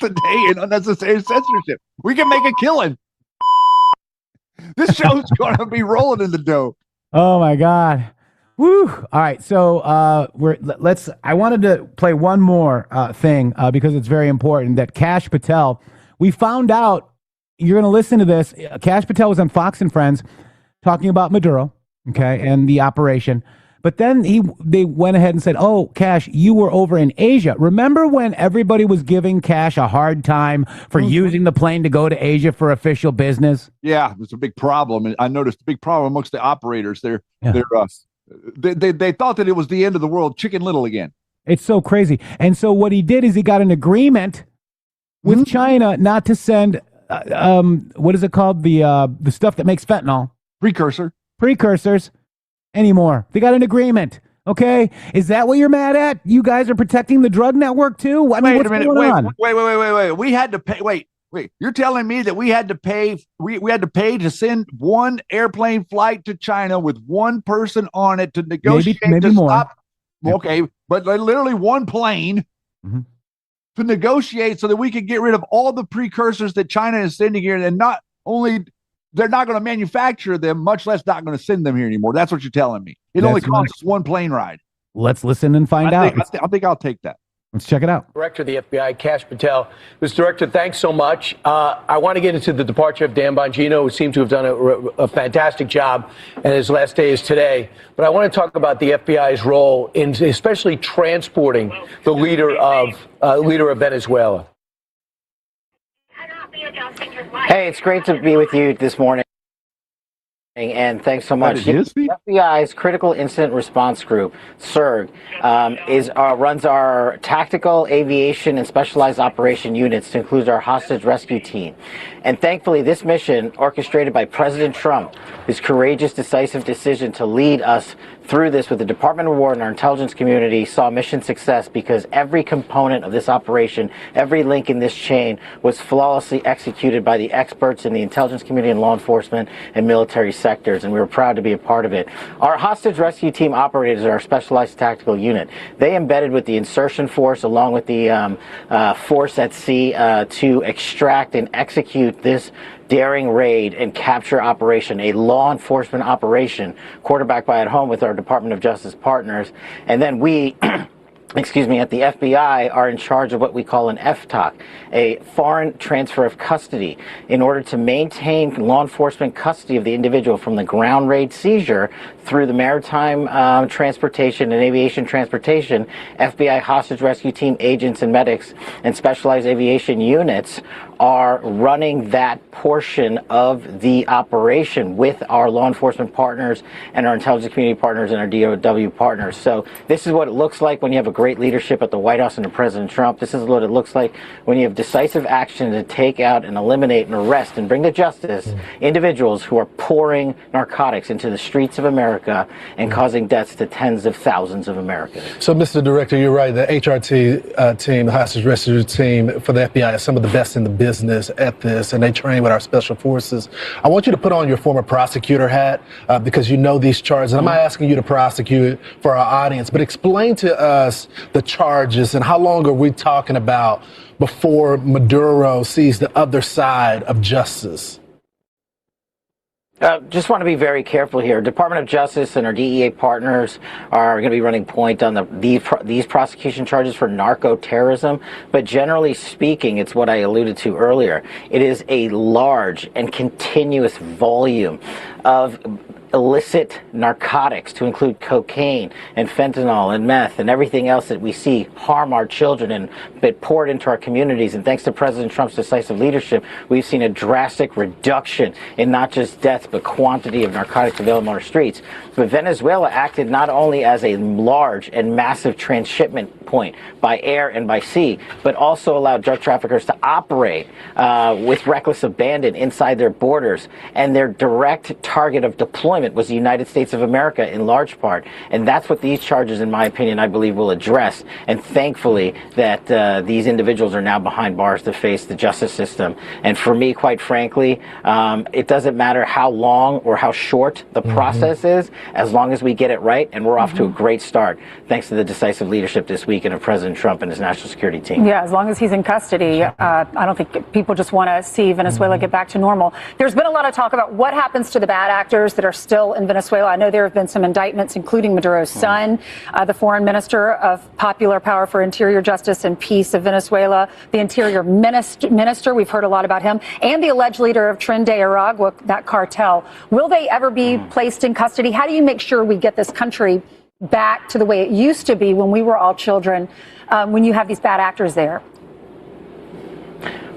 Today in unnecessary censorship. We can make a killing. This show's going to be rolling in the dough. Oh my God. Woo. All right. So I wanted to play one more thing because it's very important that Kash Patel, we found out, you're going to listen to this. Kash Patel was on Fox and Friends talking about Maduro, okay, and the operation. But then they went ahead and said, oh, Kash, you were over in Asia. Remember when everybody was giving Kash a hard time for using the plane to go to Asia for official business? Yeah, it's a big problem. And I noticed a big problem amongst the operators. They thought that it was the end of the world, Chicken Little again. It's so crazy. And so what he did is he got an agreement with China not to send, what is it called? The stuff that makes fentanyl. Precursors. Anymore. They got an agreement. Okay, is that what you're mad at? You guys are protecting the drug network too. I mean, what's going on? Wait. We had to pay. Wait. You're telling me that we had to pay? We had to pay to send one airplane flight to China with one person on it to negotiate maybe to more. stop. Okay, but literally one plane to negotiate so that we could get rid of all the precursors that China is sending here, and not only. They're not going to manufacture them, much less not going to send them here anymore. That's what you're telling me. It only costs us one plane ride. Let's listen and find out. I think I'll take that. Let's check it out. Director of the FBI, Kash Patel. Mr. Director, thanks so much. I want to get into the departure of Dan Bongino, who seemed to have done a fantastic job, and his last day is today. But I want to talk about the FBI's role in especially transporting the leader of Venezuela. Hey, it's great to be with you this morning, and thanks so much. The FBI's Critical Incident Response Group, CIRG, runs our tactical, aviation, and specialized operation units to include our hostage rescue team. And thankfully, this mission, orchestrated by President Trump, his courageous, decisive decision to lead us through this with the Department of War and our intelligence community, saw mission success because every component of this operation, every link in this chain was flawlessly executed by the experts in the intelligence community and law enforcement and military sectors, and we were proud to be a part of it. Our hostage rescue team operators are our specialized tactical unit. They embedded with the insertion force along with the force at sea to extract and execute this daring raid and capture operation, a law enforcement operation quarterbacked by at home with our Department of Justice partners. And then we at the FBI are in charge of what we call an FTOC, a foreign transfer of custody, in order to maintain law enforcement custody of the individual from the ground raid seizure through the maritime transportation and aviation transportation. FBI hostage rescue team agents and medics and specialized aviation units are running that portion of the operation with our law enforcement partners and our intelligence community partners and our DOW partners. So this is what it looks like when you have a great leadership at the White House under President Trump. This is what it looks like when you have decisive action to take out and eliminate and arrest and bring to justice individuals who are pouring narcotics into the streets of America and causing deaths to tens of thousands of Americans. So, Mr. Director, you're right. The HRT team, the hostage rescue team for the FBI, is some of the best in the business at this, and they train with our special forces. I want you to put on your former prosecutor hat because you know these charges. And I'm not asking you to prosecute for our audience, but explain to us the charges and how long are we talking about before Maduro sees the other side of justice? Just want to be very careful here. Department of Justice and our DEA partners are going to be running point on these prosecution charges for narco-terrorism. But generally speaking, it's what I alluded to earlier. It is a large and continuous volume of illicit narcotics, to include cocaine and fentanyl and meth and everything else that we see harm our children and get poured into our communities. And thanks to President Trump's decisive leadership, we've seen a drastic reduction in not just deaths, but quantity of narcotics available on our streets. But Venezuela acted not only as a large and massive transshipment point by air and by sea, but also allowed drug traffickers to operate with reckless abandon inside their borders. And their direct target of deployment employment was the United States of America in large part. And that's what these charges, in my opinion, I believe will address. And thankfully that these individuals are now behind bars to face the justice system. And for me, quite frankly, it doesn't matter how long or how short the process is, as long as we get it right. And we're off to a great start, thanks to the decisive leadership this weekend of President Trump and his national security team. Yeah, as long as he's in custody, I don't think people just want to see Venezuela get back to normal. There's been a lot of talk about what happens to the bad actors that are still in Venezuela. I know there have been some indictments, including Maduro's son, the foreign minister of Popular Power for Interior Justice and Peace of Venezuela, the interior minister, we've heard a lot about him, and the alleged leader of Tren de Aragua, that cartel. Will they ever be placed in custody? How do you make sure we get this country back to the way it used to be when we were all children, when you have these bad actors there?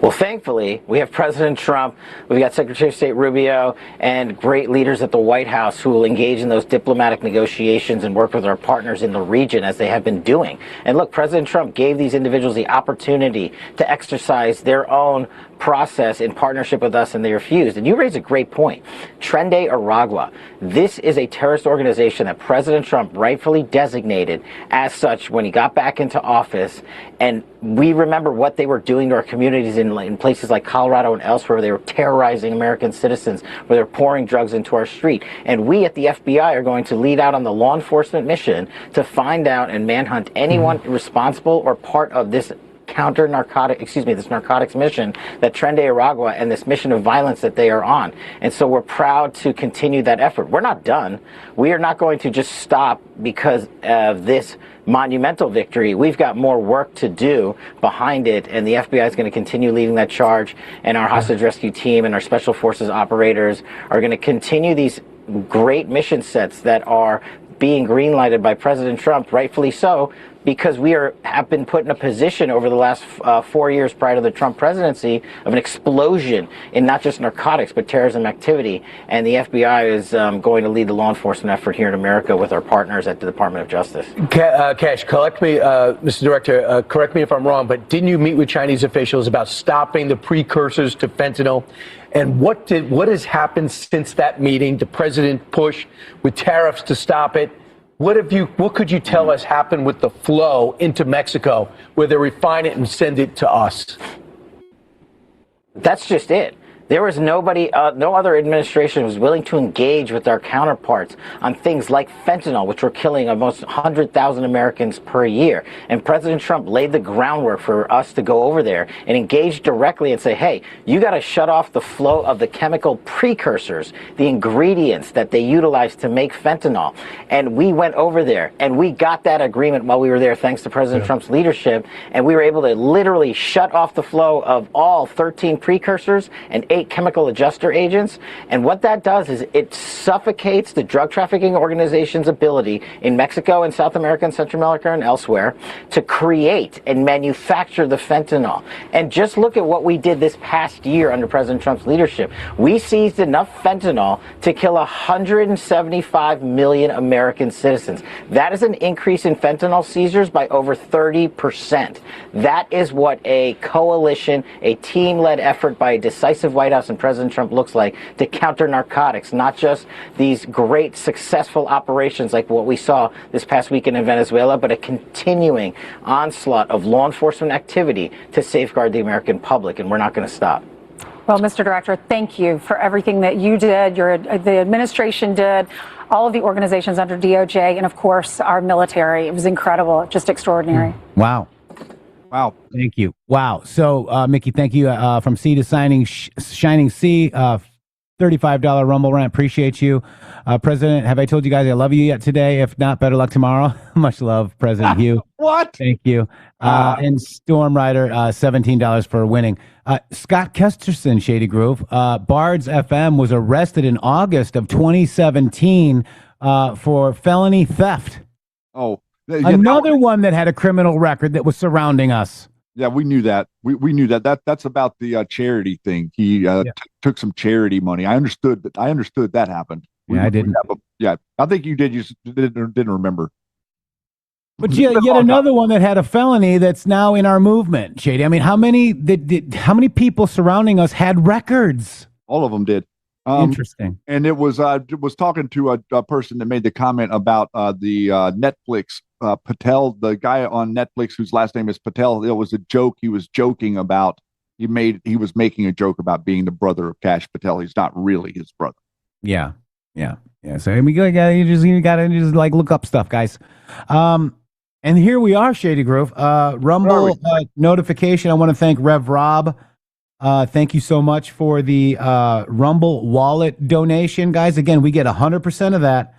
Well, thankfully, we have President Trump, we've got Secretary of State Rubio, and great leaders at the White House who will engage in those diplomatic negotiations and work with our partners in the region as they have been doing. And look, President Trump gave these individuals the opportunity to exercise their own process in partnership with us, and they refused. And you raise a great point. Tren de Aragua, this is a terrorist organization that President Trump rightfully designated as such when he got back into office. And we remember what they were doing to our communities in places like Colorado and elsewhere, where they were terrorizing American citizens, where they're pouring drugs into our street. And we at the FBI are going to lead out on the law enforcement mission to find out and manhunt anyone responsible or part of this this narcotics mission that Tren de Aragua and this mission of violence that they are on. And so we're proud to continue that effort. We're not done. We are not going to just stop because of this monumental victory. We've got more work to do behind it, and the FBI is going to continue leading that charge, and our hostage rescue team and our special forces operators are going to continue these great mission sets that are being green-lighted by President Trump, rightfully so, because we have been put in a position over the last 4 years prior to the Trump presidency of an explosion in not just narcotics, but terrorism activity. And the FBI is going to lead the law enforcement effort here in America with our partners at the Department of Justice. Cash, correct me, Mr. Director, correct me if I'm wrong, but didn't you meet with Chinese officials about stopping the precursors to fentanyl? And what has happened since that meeting? The president push with tariffs to stop it. What could you tell us happened with the flow into Mexico, where they refine it and send it to us? That's just it. There was nobody, no other administration was willing to engage with our counterparts on things like fentanyl, which were killing almost 100,000 Americans per year. And President Trump laid the groundwork for us to go over there and engage directly and say, hey, you got to shut off the flow of the chemical precursors, the ingredients that they utilize to make fentanyl. And we went over there and we got that agreement while we were there, thanks to President Trump's leadership. And we were able to literally shut off the flow of all 13 precursors and 8 chemical adjuster agents. And what that does is it suffocates the drug trafficking organization's ability in Mexico and South America and Central America and elsewhere to create and manufacture the fentanyl. And just look at what we did this past year under President Trump's leadership. We seized enough fentanyl to kill 175 million American citizens. That is an increase in fentanyl seizures by over 30%. That is what a coalition, a team-led effort by a decisive White House and President Trump looks like to counter narcotics, not just these great successful operations like what we saw this past weekend in Venezuela, but a continuing onslaught of law enforcement activity to safeguard the American public, and we're not going to stop. Well, Mr. Director, thank you for everything that you did, the administration did, all of the organizations under DOJ, and of course our military. It was incredible, just extraordinary. Wow. Wow. Thank you. Wow. So, Mickey, thank you from sea to Shining Sea. $35 Rumble rant. Appreciate you. President, have I told you guys I love you yet today? If not, better luck tomorrow. Much love, President Hugh. What? Thank you. And Storm Rider, $17 for winning. Scott Kesterson, Shady Groove. Bards FM was arrested in August of 2017 for felony theft. Oh. Another one that had a criminal record that was surrounding us. Yeah, we knew that. We knew that. That's about the charity thing. He took some charity money. I understood that. I understood that happened. I didn't. I think you did. You just didn't remember. But yet another one that had a felony that's now in our movement, Shady. I mean, how many people surrounding us had records? All of them did. Interesting. And it was talking to a person that made the comment about the Netflix Patel, the guy on Netflix whose last name is Patel. It was a joke. He was joking about he was making a joke about being the brother of Kash Patel. He's not really his brother. Yeah. So you gotta just like look up stuff, guys. And here we are, Shady Grove. Rumble notification. I want to thank Rev Rob. Thank you so much for the Rumble wallet donation, guys. Again, we get 100% of that.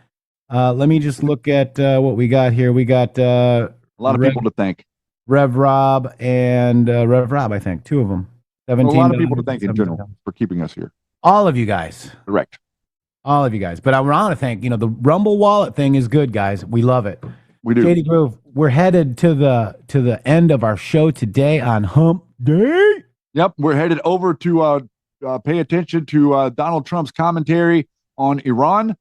Let me just look at what we got here. We got a lot of people to thank. Rev Rob and Rev Rob, I think, two of them. A lot of people to thank in general for keeping us here. All of you guys. Correct. All of you guys. But I want to thank, the Rumble wallet thing is good, guys. We love it. We do. Shady Grove, we're headed to the end of our show today on Hump Day. Yep, we're headed over to pay attention to Donald Trump's commentary on Iran.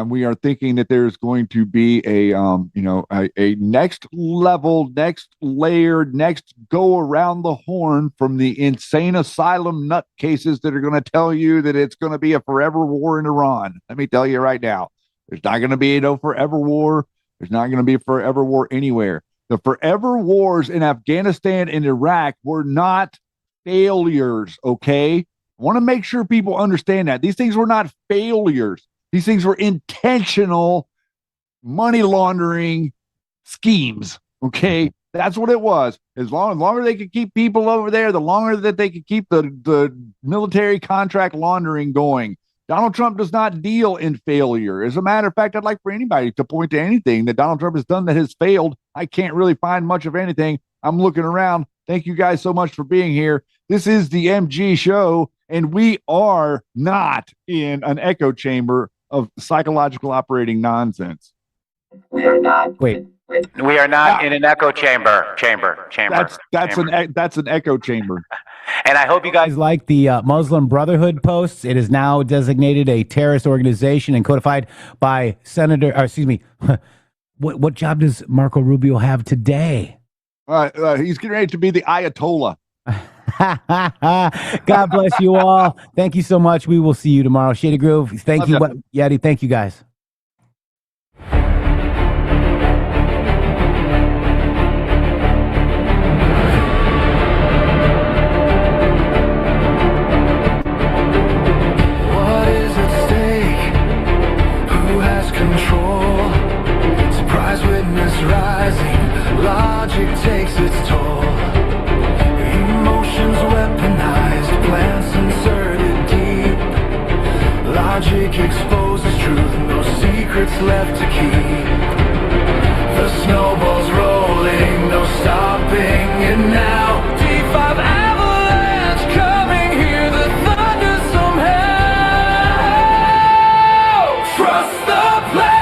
We are thinking that there's going to be a next level, next layer, next go around the horn from the insane asylum nutcases that are going to tell you that it's going to be a forever war in Iran. Let me tell you right now, there's not going to be no forever war. There's not going to be a forever war anywhere. The forever wars in Afghanistan and Iraq were not failures, okay? I want to make sure people understand that. These things were not failures. These things were intentional money laundering schemes, okay? That's what it was. The longer they could keep people over there, the longer that they could keep the military contract laundering going. Donald Trump does not deal in failure. As a matter of fact, I'd like for anybody to point to anything that Donald Trump has done that has failed. I can't really find much of anything. I'm looking around. Thank you guys so much for being here. This is the MG show, and we are not in an echo chamber of psychological operating nonsense. We are not. Wait. We are not in an echo chamber. That's an echo chamber. And I hope you guys like the Muslim Brotherhood posts. It is now designated a terrorist organization and codified by what job does Marco Rubio have today? He's getting ready to be the Ayatollah. God bless you all. Thank you so much. We will see you tomorrow. Shady Grove. Thank you, Yeti. Thank you, guys. Logic takes its toll. Emotions weaponized, plans inserted deep. Logic exposes truth, no secrets left to keep. The snowball's rolling, no stopping it now. D5 avalanche coming here, the thunder somehow. Trust the plan.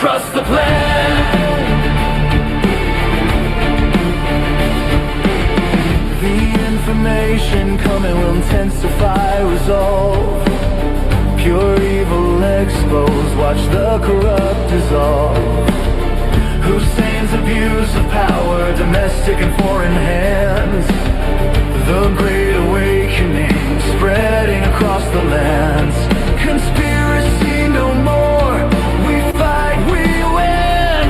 Trust the plan. The information coming will intensify resolve. Pure evil exposed, watch the corrupt dissolve. Hussein's abuse of power, domestic and foreign hands. The great awakening spreading across the lands. Conspiracy no more. We fight, we win.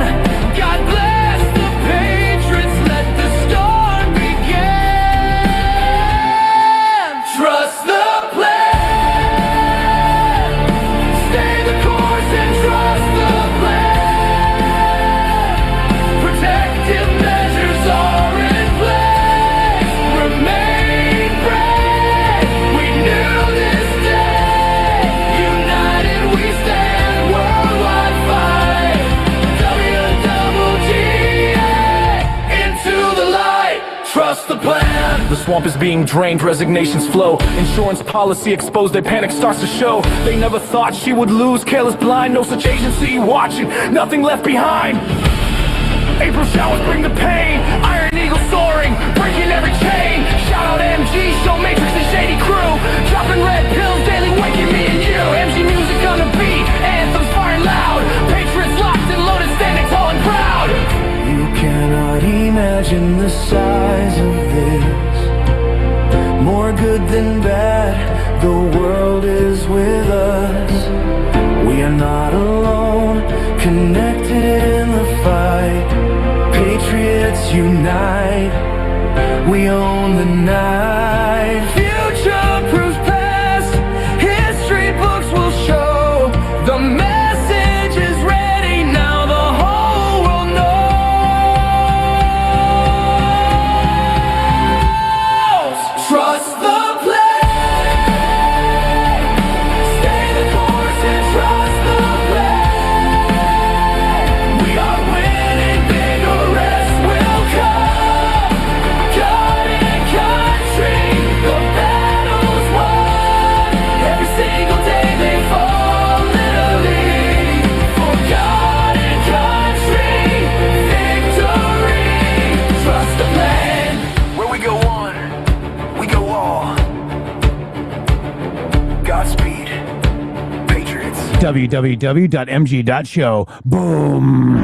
God bless the patriots, let the storm begin. Trust the plan. Stay the course and trust the plan. Protective measures are in place. Remain brave. We knew this day. United we stand. Worldwide fight. WWGA. Into the light. Trust the plan. The swamp is being drained, resignations flow. Insurance policy exposed, their panic starts to show. They never thought she would lose, careless blind, no such agency watching, nothing left behind. April showers bring the pain, Iron Eagle soaring, breaking every chain. Shout out MG, Show Matrix and Shady Crew, dropping red pills daily, waking me and you. MG music on the beat, anthems firing loud, Patriots locked and loaded, standing tall and proud. You cannot imagine the size of this. More good than bad, the world is with us. We are not alone, connected in the fight. Patriots unite, we own the night. Future proofs past, history books will show. The message is ready now, the whole world knows. Trust the plan, stay the course and trust the plan. We are winning, big arrest will come. God and country, the battle's won. Every single day they fall literally. For God and country, victory. Trust the plan. Where we go one, we go all. Godspeed, Patriots. www.mg.show. Boom.